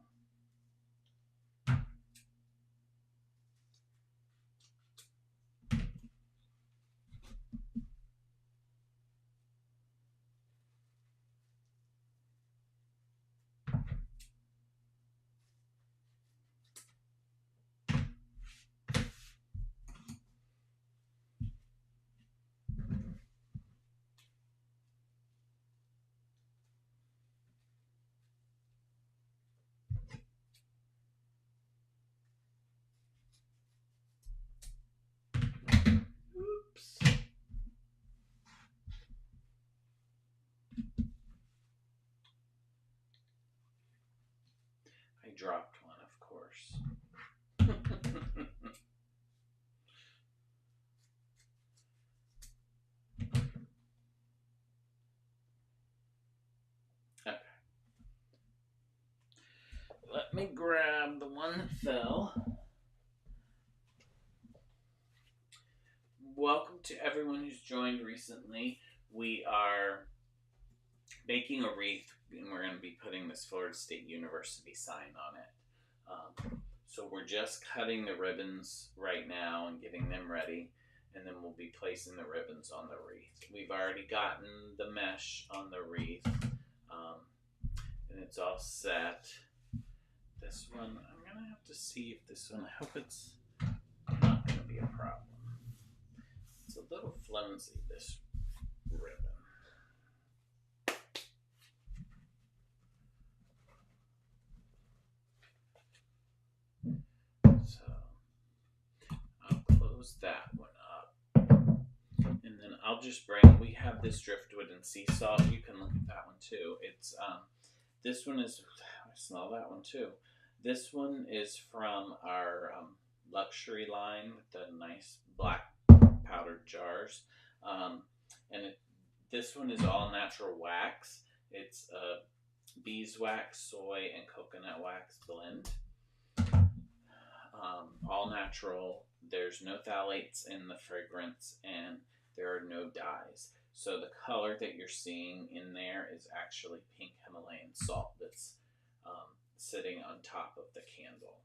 I dropped one, of course. Okay. Let me grab the one that fell. Welcome to everyone who's joined recently. We are making a wreath, and we're going to be putting this Florida State University sign on it. So we're just cutting the ribbons right now and getting them ready, and then we'll be placing the ribbons on the wreath. We've already gotten the mesh on the wreath, and it's all set. This one, I'm going to have to see if this one, I hope it's not going to be a problem. It's a little flimsy, this ribbon. So I'll close that one up, and then I'll just we have this driftwood and sea salt. You can look at that one too. It's this one is, I smell that one too. This one is from our luxury line with the nice black powdered jars. Um, and this one is all natural wax. It's a beeswax, soy, and coconut wax blend. All natural. There's no phthalates in the fragrance, and there are no dyes. So the color that you're seeing in there is actually pink Himalayan salt that's sitting on top of the candle.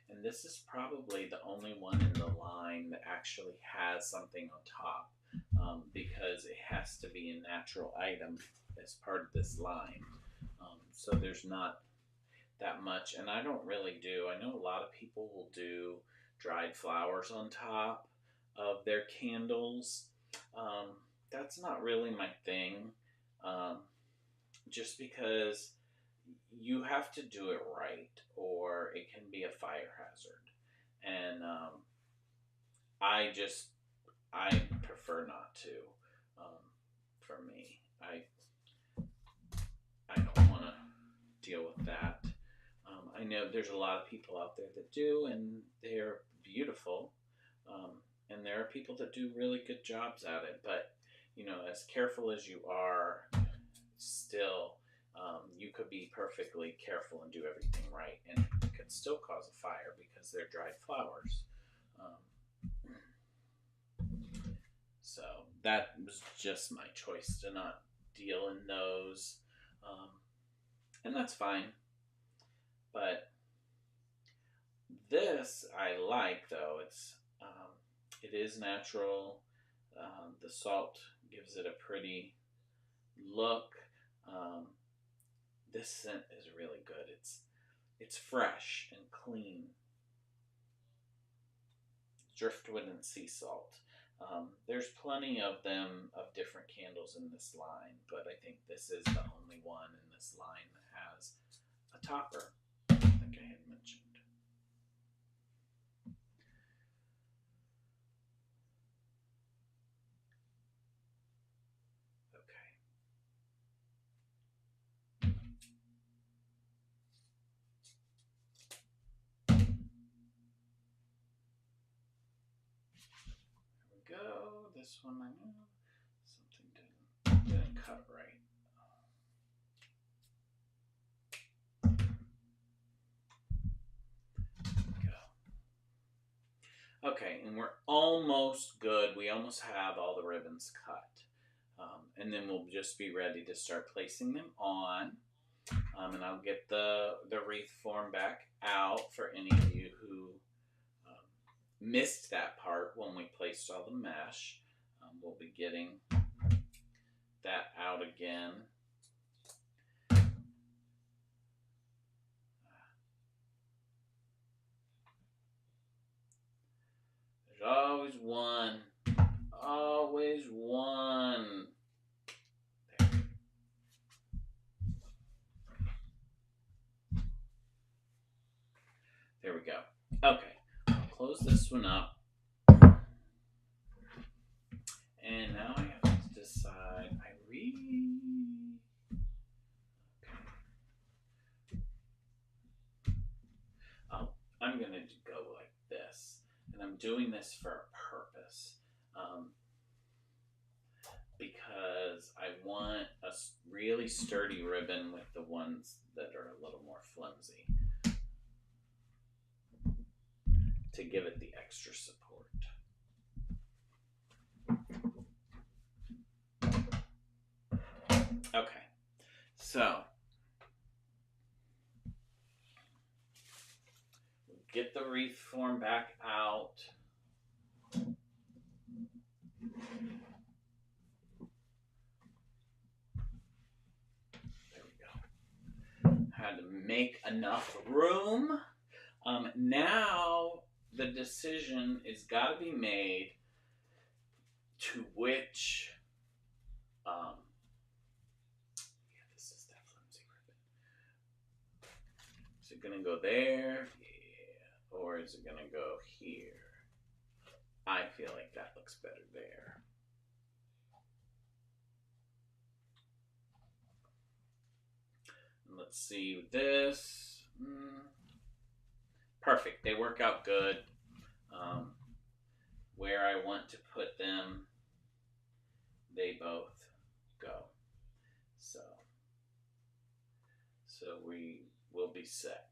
And this is probably the only one in the line that actually has something on top, because it has to be a natural item as part of this line. So there's not that much, and I don't really do. I know a lot of people will do dried flowers on top of their candles. Um, that's not really my thing, um, just because you have to do it right, or it can be a fire hazard. And I just I prefer not to. Um, for me, I don't want to deal with that. I know there's a lot of people out there that do, and they're beautiful. Um, and there are people that do really good jobs at it. But, as careful as you are, still, you could be perfectly careful and do everything right, and it could still cause a fire because they're dried flowers. Um, so that was just my choice to not deal in those. Um, and that's fine. But this I like, though. It is natural. The salt gives it a pretty look. Um, this scent is really good. It's fresh and clean. Driftwood and sea salt. There's plenty of them of different candles in this line, but I think this is the only one in this line that has a topper, like I had mentioned. Okay. There we go. This one I know something didn't cut right. Okay, and we're almost good. We almost have all the ribbons cut. And then we'll just be ready to start placing them on. And I'll get the wreath form back out for any of you who missed that part when we placed all the mesh. We'll be getting that out again. There's always one. Always one. There we go. Okay, I'll close this one up. And now I have to decide. I'm going to go like this. And I'm doing this for a purpose. Because I want a really sturdy ribbon with the ones that are a little more flimsy, to give it the extra support. Okay, so get the wreath form back out. There we go. Had to make enough room. Now the decision is got to be made to which. This is that flimsy ribbon. Is it gonna go there? Yeah. Or is it gonna go here? I feel like that looks better there. And let's see this. Perfect. They work out good. um, where I want to put them, they both go. So we will be set.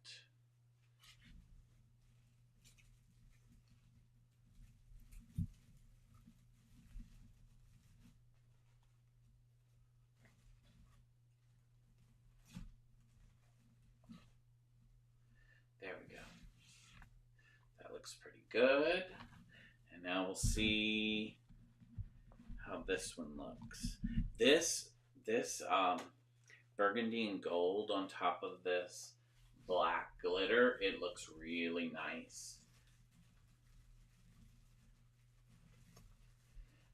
There we go. That looks pretty good. And now we'll see how this one looks. This burgundy and gold on top of this black glitter, it looks really nice.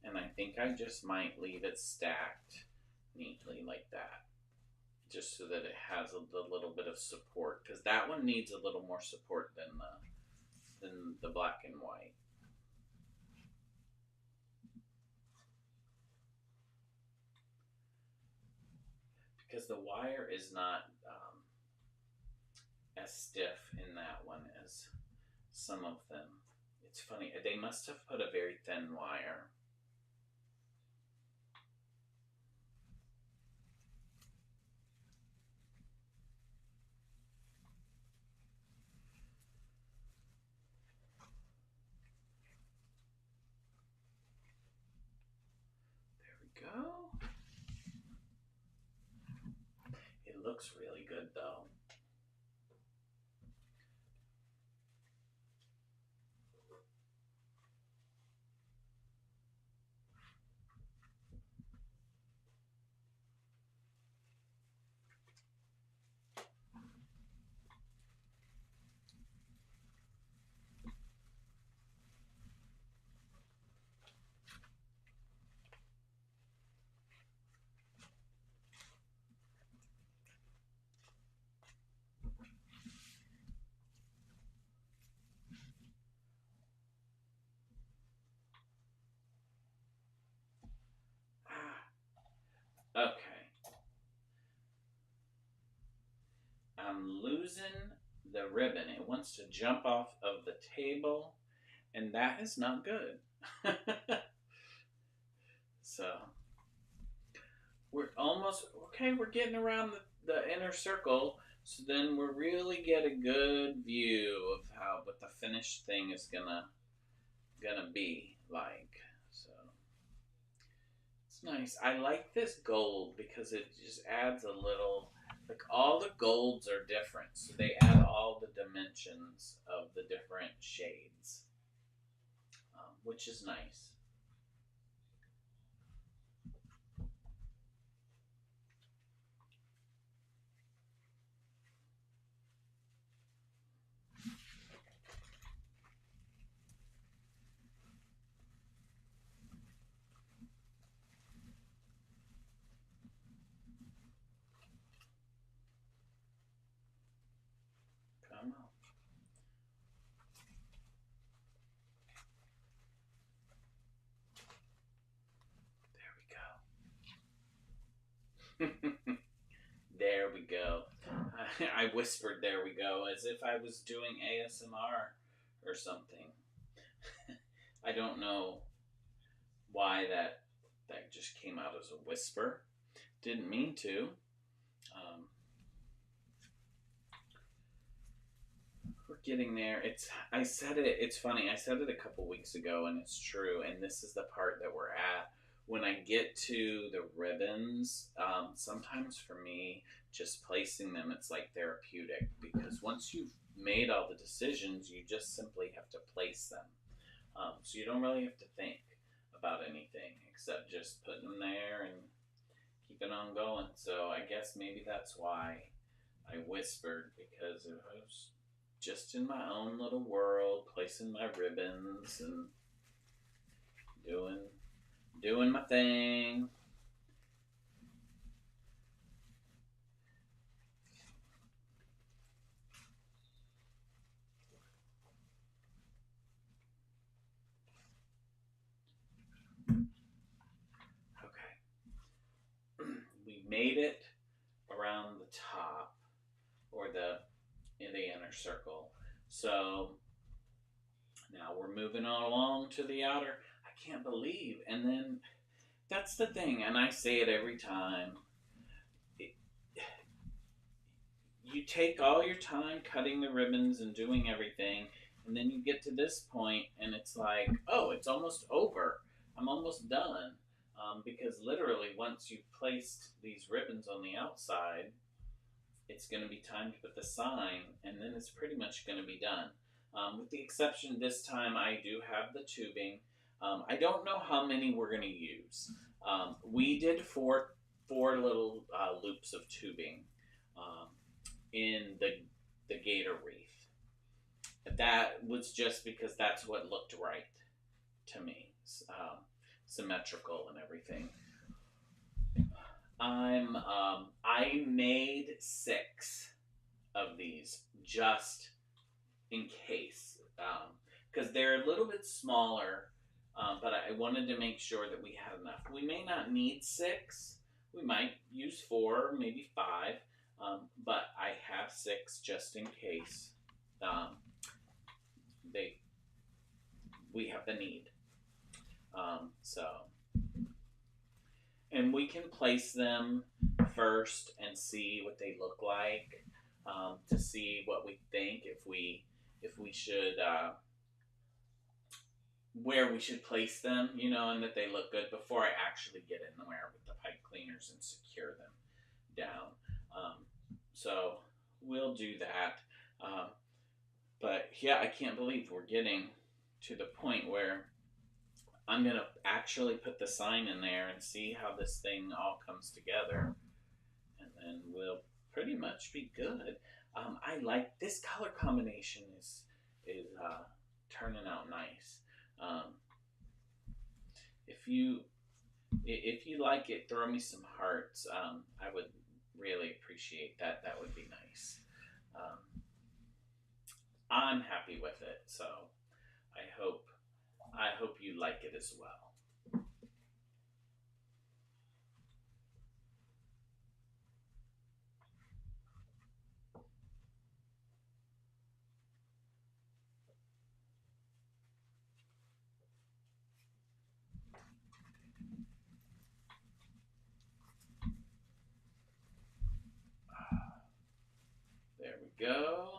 And I think I just might leave it stacked neatly like that, just so that it has a little bit of support, because that one needs a little more support than the black and white. Because the wire is not as stiff in that one as some of them. It's funny, they must have put a very thin wire. There we go. It looks really good though. Okay. I'm losing the ribbon. It wants to jump off of the table, and that is not good. So, we're almost, okay, we're getting around the inner circle, so then we really get a good view of what the finished thing is gonna be like. So, it's nice. I like this gold because it just adds a little, like all the golds are different, so they add all the dimensions of the different shades, which is nice. Come on. There we go. There we go. I whispered "there we go" as if I was doing ASMR or something. I don't know why that just came out as a whisper. Didn't mean to. Um, we're getting there. I said it. It's funny. I said it a couple weeks ago, and it's true. And this is the part that we're at. When I get to the ribbons, sometimes for me, just placing them, it's like therapeutic, because once you've made all the decisions, you just simply have to place them. So you don't really have to think about anything except just putting them there and keeping on going. So I guess maybe that's why I whispered, because it was just in my own little world, placing my ribbons and doing my thing. Okay. We made it around the top, or in the inner circle. So Now we're moving along to the outer. I can't believe. And then that's the thing, and I say it every time. It, you take all your time cutting the ribbons and doing everything, and then you get to this point, and it's like, oh, it's almost over. I'm almost done. Because literally, once you've placed these ribbons on the outside, it's going to be time to put the sign, and then it's pretty much going to be done. With the exception this time, I do have the tubing. I don't know how many we're going to use. We did four little loops of tubing um, in the gator wreath. That was just because that's what looked right to me, symmetrical and everything. I made 6 of these just in case, because they're a little bit smaller, but I wanted to make sure that we had enough. We may not need 6. We might use 4, maybe 5, but I have 6 just in case they we have the need. So. And we can place them first and see what they look like, to see what we think, if we should where we should place them, and that they look good before I actually get in there with the pipe cleaners and secure them down. So we'll do that. But yeah, I can't believe we're getting to the point where I'm going to actually put the sign in there and see how this thing all comes together. And then we'll pretty much be good. I like this color combination is turning out nice. If you like it, throw me some hearts. I would really appreciate that. That would be nice. I'm happy with it, so I hope you like it as well. There we go.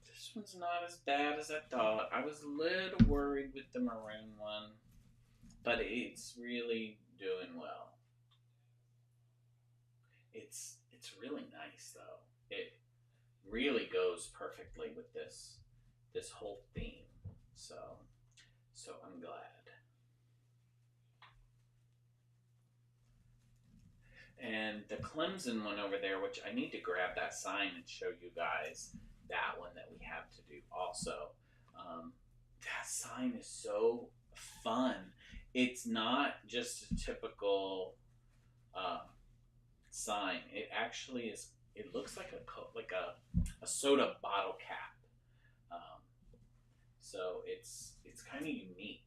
This one's not as bad as I thought. I was a little worried with the maroon one, but it's really doing well. It's really nice though. It really goes perfectly with this whole theme. So I'm glad. And the Clemson one over there, which I need to grab that sign and show you guys that one that we have to do also. That sign is so fun. It's not just a typical sign. It actually is. It looks like a soda bottle cap. Um, so it's kind of unique.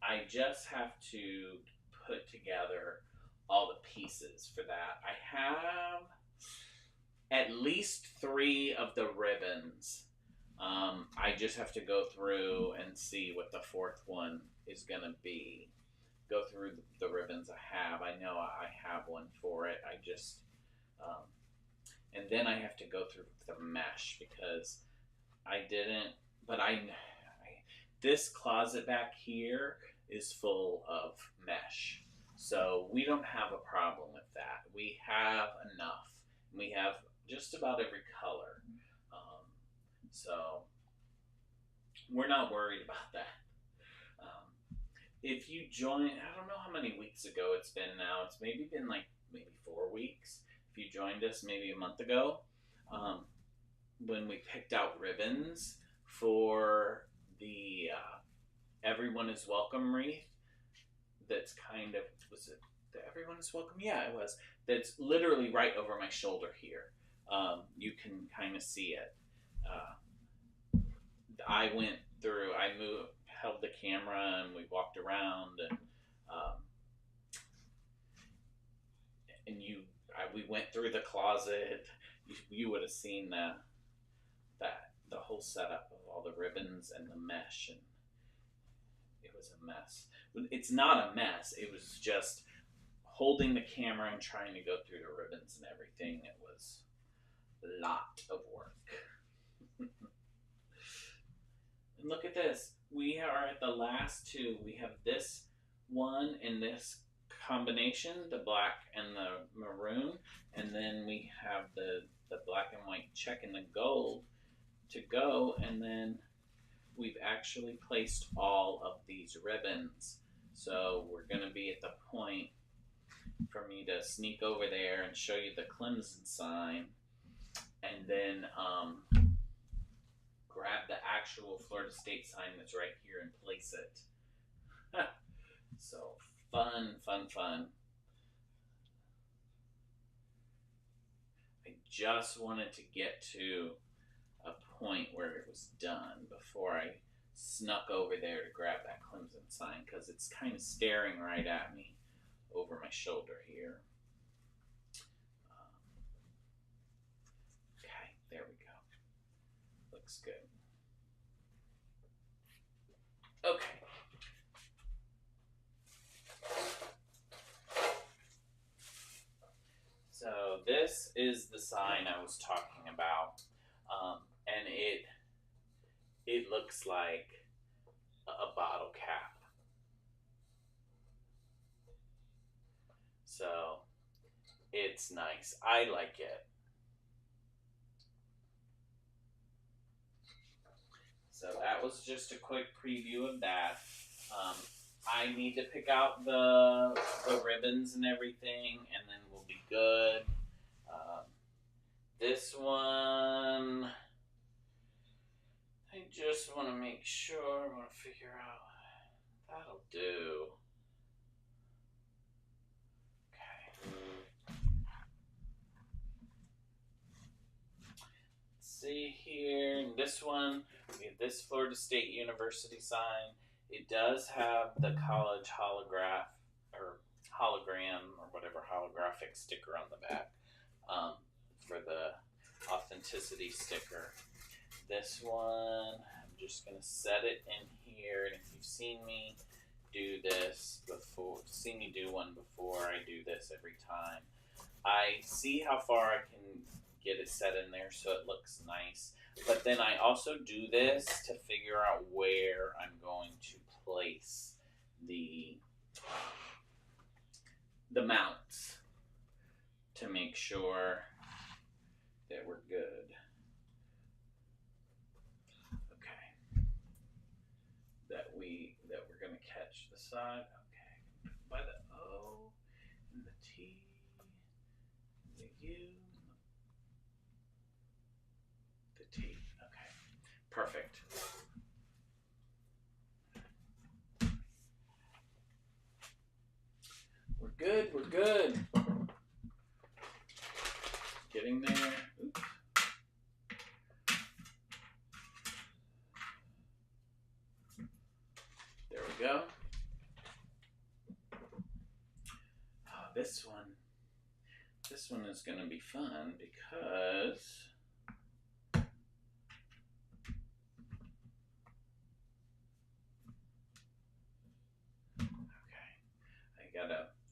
I just have to put together all the pieces for that. I have at least 3 of the ribbons. I just have to go through and see what the 4th one is going to be. Go through the ribbons I have. I know I have one for it. I just, and then I have to go through the mesh because I didn't, but this closet back here is full of mesh. So we don't have a problem with that. We have enough. We have just about every color. So we're not worried about that. If you join, I don't know how many weeks ago it's been now. It's maybe been like maybe 4 weeks. If you joined us maybe a month ago, when we picked out ribbons for the Everyone is Welcome wreath, that's kind of, was it the Everyone is Welcome? Yeah, it was. That's literally right over my shoulder here. You can kind of see it. I went through, held the camera and we walked around and we went through the closet. You would have seen the whole setup of all the ribbons and the mesh, and it was a mess. It's not a mess. It was just holding the camera and trying to go through the ribbons and everything. It was a lot of work. And look at this. We are at the last two. We have this one in this combination, the black and the maroon, and then we have the black and white check and the gold to go, and then we've actually placed all of these ribbons. So we're going to be at the point for me to sneak over there and show you the Clemson sign, and then grab the actual Florida State sign that's right here and place it. So fun, fun, fun. I just wanted to get to a point where it was done before I snuck over there to grab that Clemson sign, because it's kind of staring right at me over my shoulder here. Okay, there we go. Looks good. Okay. So this is the sign I was talking about, and it looks like a bottle cap. So it's nice. I like it. So that was just a quick preview of that. I need to pick out the ribbons and everything, and then we'll be good. This one, I just want to make sure, I want to figure out, that'll do. Okay. Let's see here, this one, we have this Florida State University sign. It does have the college hologram or whatever holographic sticker on the back for the authenticity sticker. This one, I'm just going to set it in here, and if you've seen me do this before, seen me do one before, I do this every time. I see how far I can get it set in there so it looks nice. But then I also do this to figure out where I'm going to place the mounts to make sure that we're good. Okay. That we're going to catch the side. Okay. By the O and the T and the U. The T. Okay. Perfect. We're good. We're good. Getting there. Oops. There we go. Oh, this one is going to be fun because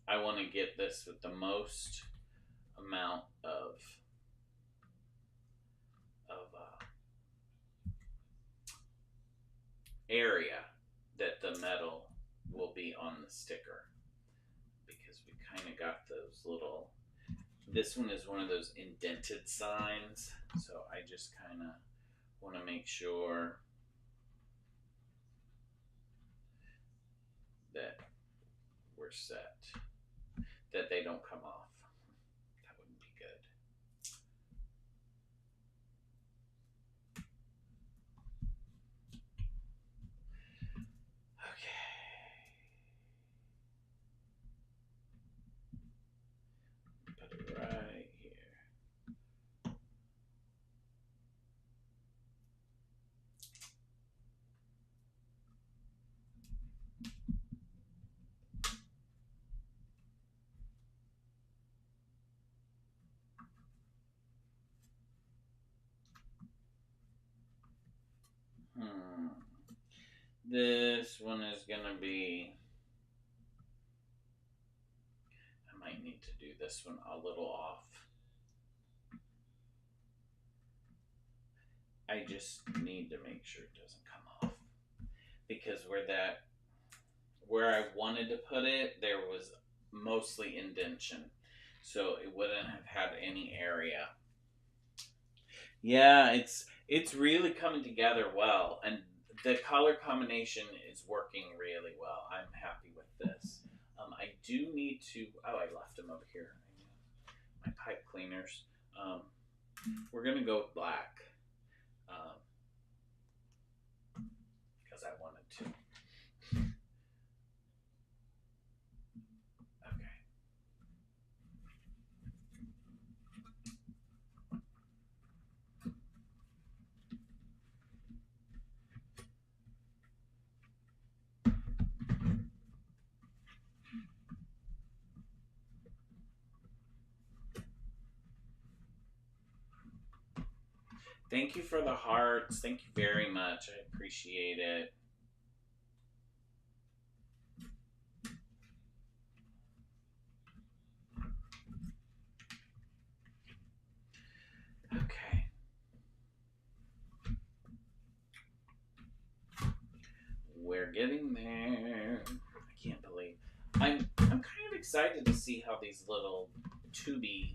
I want to get this with the most amount of area that the metal will be on the sticker, because we kind of got those little, this one is one of those indented signs, so I just kind of want to make sure that we're set, that they don't come off. That wouldn't be good. Okay. Put it right here. This one is going to be... I might need to do this one a little off. I just need to make sure it doesn't come off. Because where I wanted to put it, there was mostly indentation. So it wouldn't have had any area. Yeah, it's really coming together well, and the color combination is working really well. I'm happy with this. I do need to. Oh, I left them over here. My pipe cleaners. We're gonna go with black because I wanted to. Okay. Thank you for the hearts. Thank you very much. I appreciate it. Okay. We're getting there. I can't believe. I'm kind of excited to see how these little tubing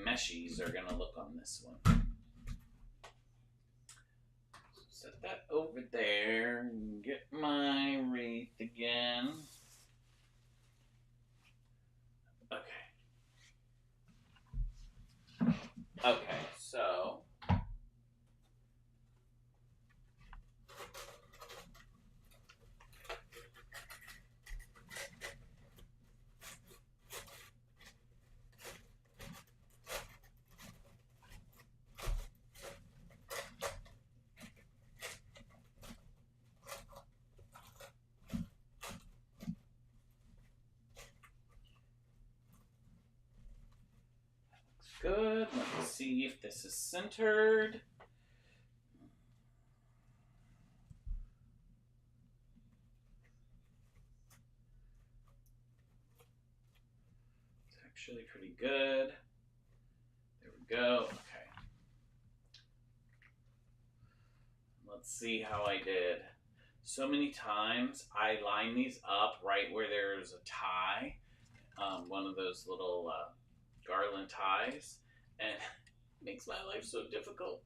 meshies are gonna look on this one. Set that over there. Get my wreath again. Okay. Okay, so good. Let's see if this is centered. It's actually pretty good. There we go. Okay. Let's see how I did. So many times I line these up right where there's a tie, one of those little garland ties, and it makes my life so difficult.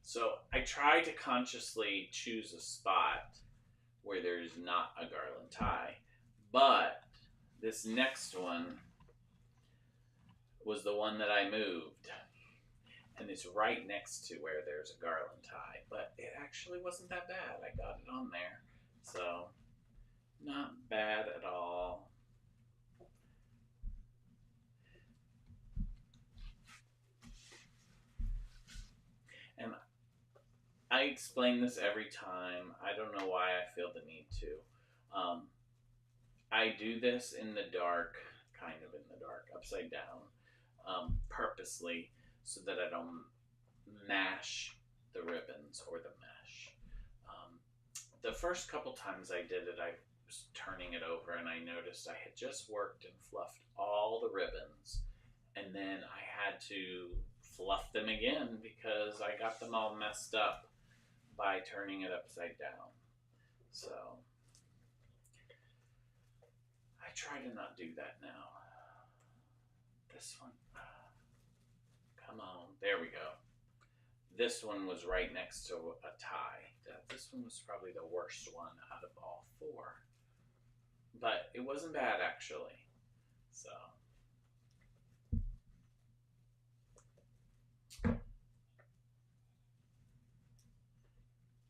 So I try to consciously choose a spot where there's not a garland tie, but this next one was the one that I moved, and it's right next to where there's a garland tie, but it actually wasn't that bad. I got it on there, so not bad at all. And I explain this every time. I don't know why I feel the need to. I do this in the dark, kind of in the dark, upside down, purposely, so that I don't mash the ribbons or the mesh. The first couple times I did it, I was turning it over and I noticed I had just worked and fluffed all the ribbons, and then I had to fluff them again because I got them all messed up by turning it upside down. So I try to not do that now. This one, come on, there we go. This one was right next to a tie. This one was probably the worst one out of all four. But it wasn't bad, actually. So.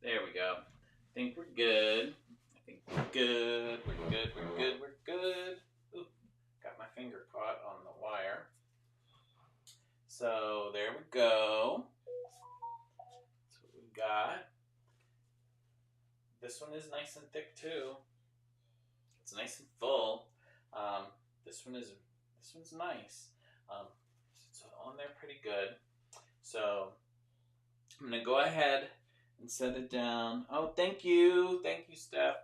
There we go. I think we're good. I think we're good. We're good. We're good. We're good. Ooh, got my finger caught on the wire. So there we go. That's what we got. This one is nice and thick too. It's nice and full. This one's nice. It's on there pretty good. So I'm going to go ahead and set it down. Oh, thank you. Thank you, Steph.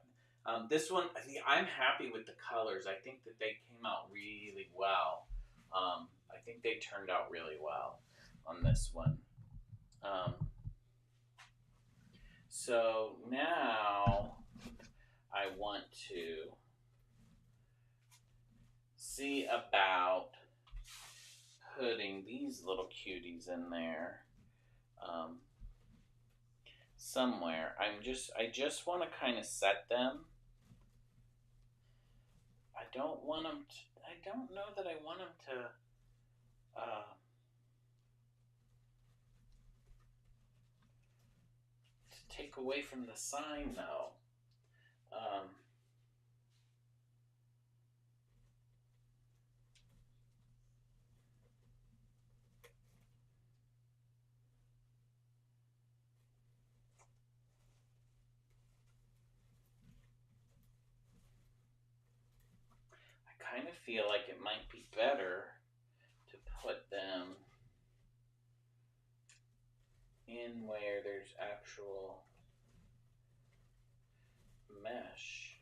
This one, I'm happy with the colors. I think that they came out really well. I think they turned out really well on this one. So now I want to see about putting these little cuties in there somewhere. I just want to kind of set them. I don't want them to, I don't know that I want them to take away from the sign though. I kind of feel like it might be better to put them in where there's actual mesh.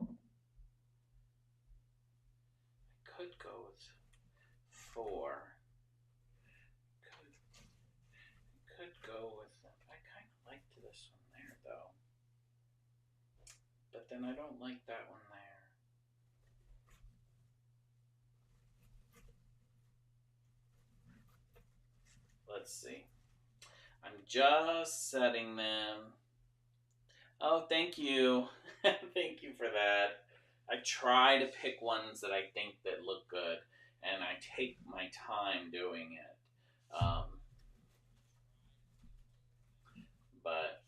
I could go with 4. Could go with them. I kind of liked this one there though. But then I don't like that one there. Let's see. I'm just setting them. Oh, thank you. Thank you for that. I try to pick ones that I think that look good, and I take my time doing it. But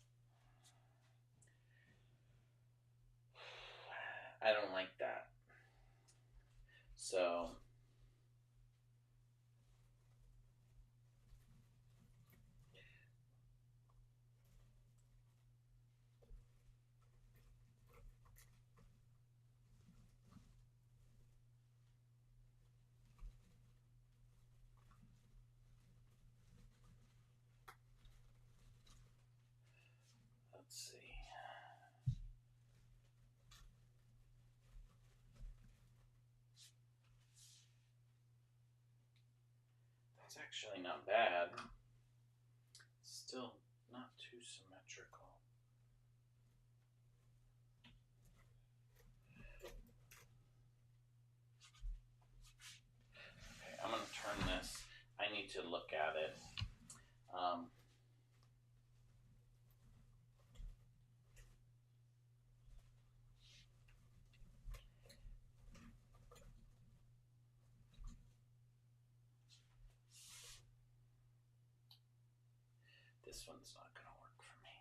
I don't like that. So let's see. That's actually not bad. Still not too symmetrical. Okay, I'm going to turn this. I need to look at it. This one's not going to work for me.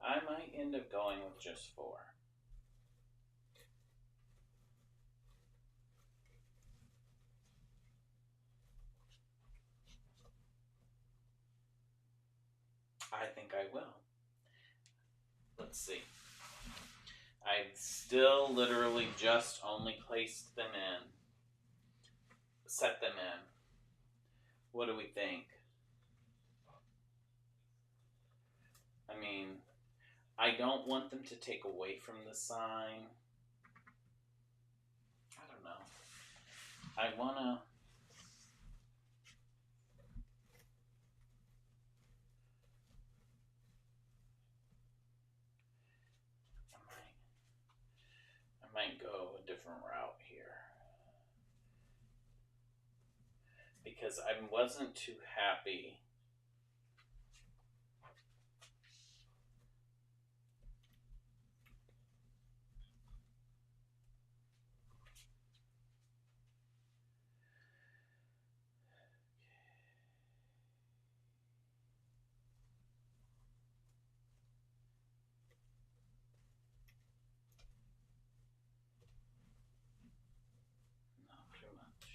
I might end up going with just 4. I think I will. Let's see. I still literally just only placed them in. Set them in. What do we think? I mean, I don't want them to take away from the sign. I don't know. I want to... I might go a different route here. Because I wasn't too happy. Not too much.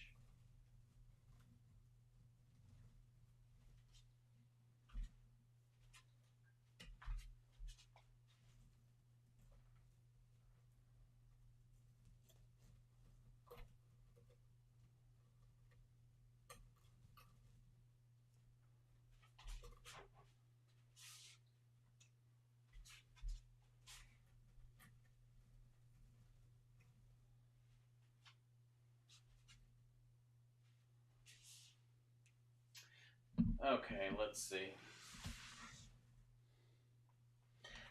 Okay, let's see.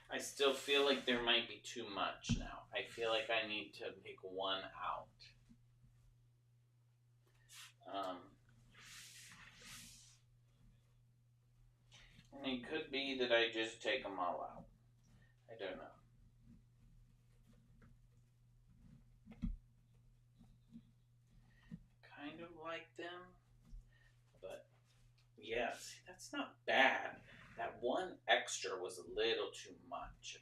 I still feel like there might be too much now. I feel like I need to take one out. And it could be that I just take them all out. I don't know. Kind of like them, but yeah, see, that's not bad. That one extra was a little too much, I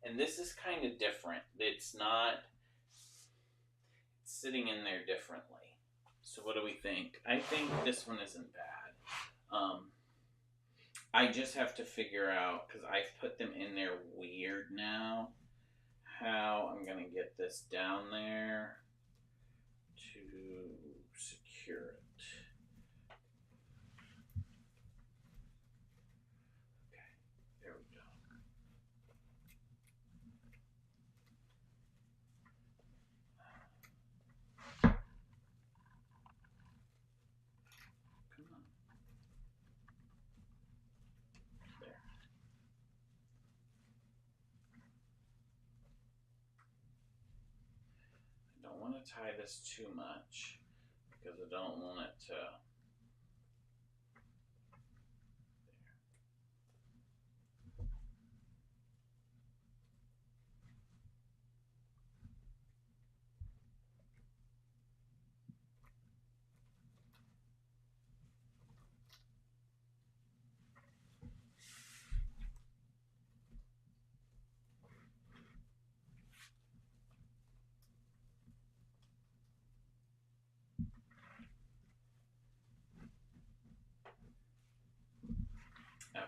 think. And this is kind of different. It's not sitting in there differently. So what do we think? I think this one isn't bad. I just have to figure out, because I've put them in there weird now, how I'm going to get this down there to secure it. Okay, there we go. Come on. There. I don't want to tie this too much because I don't want it to... Okay.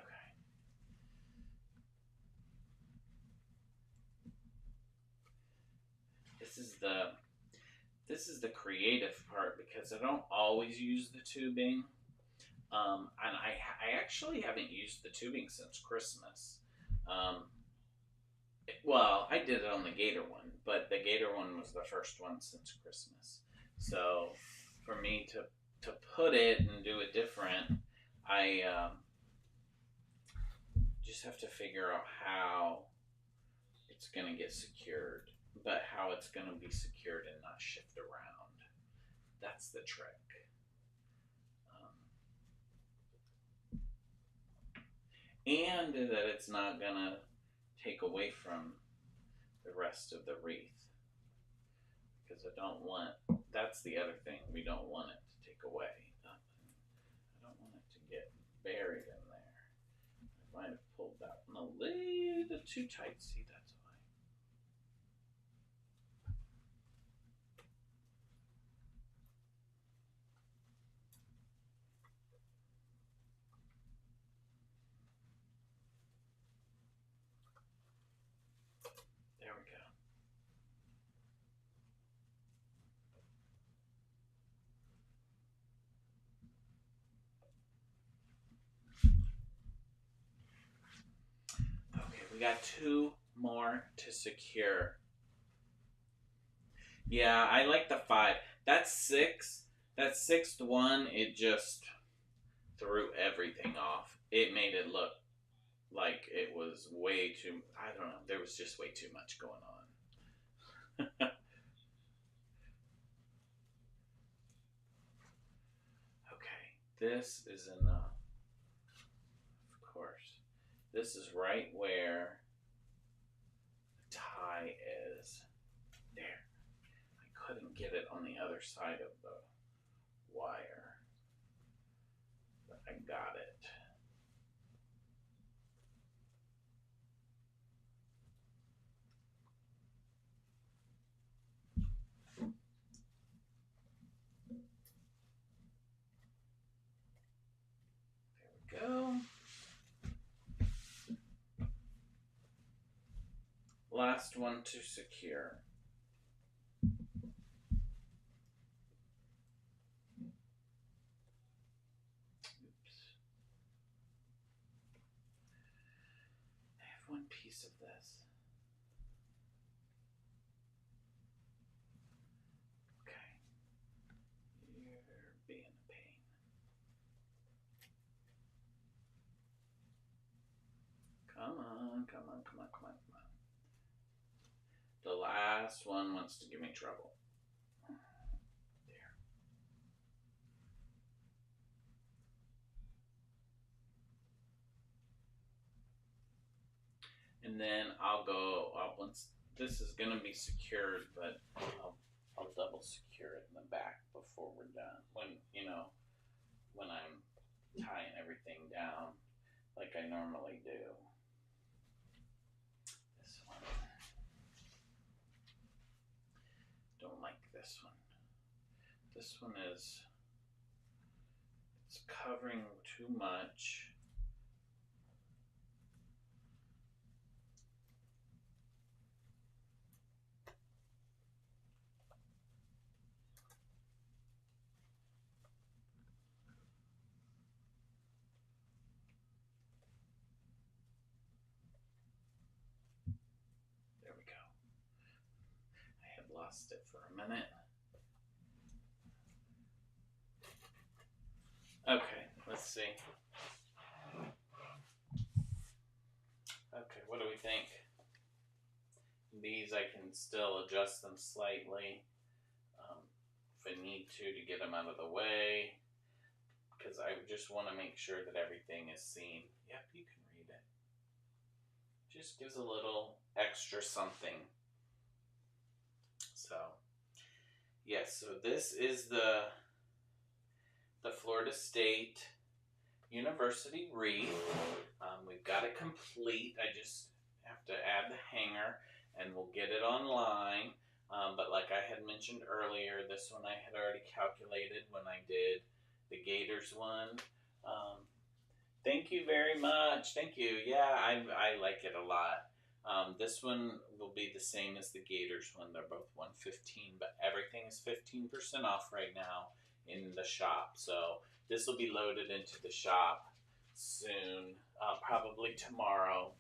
This is the creative part because I don't always use the tubing. And I actually haven't used the tubing since Christmas. Well, I did it on the Gator one, but the Gator one was the first one since Christmas. So for me to put it and do it different, I just have to figure out how it's going to get secured, but how it's going to be secured and not shift around. That's the trick. And that it's not going to take away from the rest of the wreath. Because I don't want, that's the other thing, we don't want it to take away. I don't want it to get buried in there. I might have pulled that one a little too tight. See, that's why. There we go. Okay, we got 2 more to secure. Yeah, I like the 5. That's 6. That 6th one, it just threw everything off. It made it look like it was way too, I don't know, there was just way too much going on. Okay, this is enough. Of course. This is right where the tie is. There. I couldn't get it on the other side of the wire, but I got it. There we go. Last one to secure. Oops. I have one piece of this. Okay. You're being a pain. come on, come on, come on, come on. The last one wants to give me trouble. There. And then I'll go, once this is going to be secured, but I'll double secure it in the back before we're done. When I'm tying everything down like I normally do. This one. Don't like this one. This one it's covering too much. There we go. I had lost it for a minute. Okay, let's see. Okay, what do we think? These I can still adjust them slightly if I need to get them out of the way, because I just want to make sure that everything is seen. Yep, you can read it. Just gives a little extra something. So, yes, so this is the Florida State University wreath. We've got it complete. I just have to add the hanger and we'll get it online. But like I had mentioned earlier, this one I had already calculated when I did the Gators one. Thank you very much. Thank you. Yeah, I like it a lot. This one will be the same as the Gators one. They're both $115, but everything is 15% off right now in the shop. So this will be loaded into the shop soon, probably tomorrow.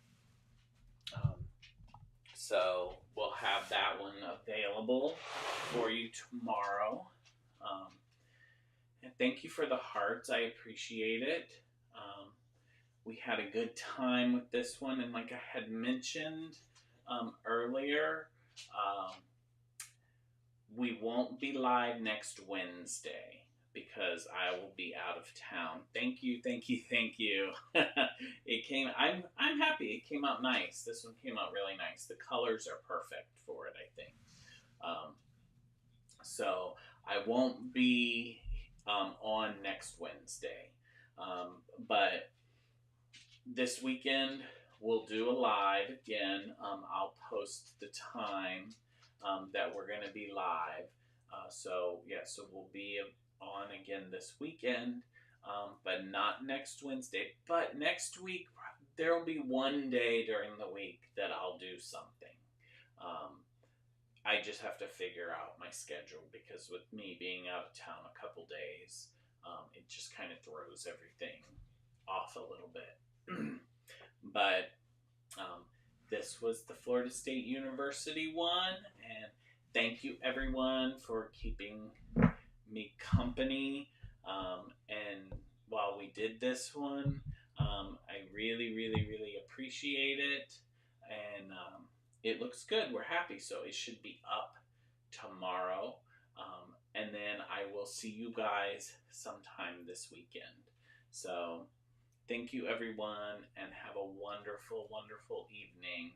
So we'll have that one available for you tomorrow. And thank you for the hearts. I appreciate it. We had a good time with this one. And like I had mentioned earlier, we won't be live next Wednesday because I will be out of town. Thank you, thank you, thank you. I'm happy. It came out nice. This one came out really nice. The colors are perfect for it, I think. So I won't be on next Wednesday. But this weekend we'll do a live again. I'll post the time that we're going to be live. So we'll be on again this weekend, but not next Wednesday. But next week, there will be one day during the week that I'll do something. I just have to figure out my schedule because with me being out of town a couple days, it just kind of throws everything off a little bit. But this was the Florida State University one, and thank you everyone for keeping me company. And while we did this one, I really, really, really appreciate it. And it looks good. We're happy. So it should be up tomorrow. And then I will see you guys sometime this weekend. So thank you everyone and have a wonderful, wonderful evening.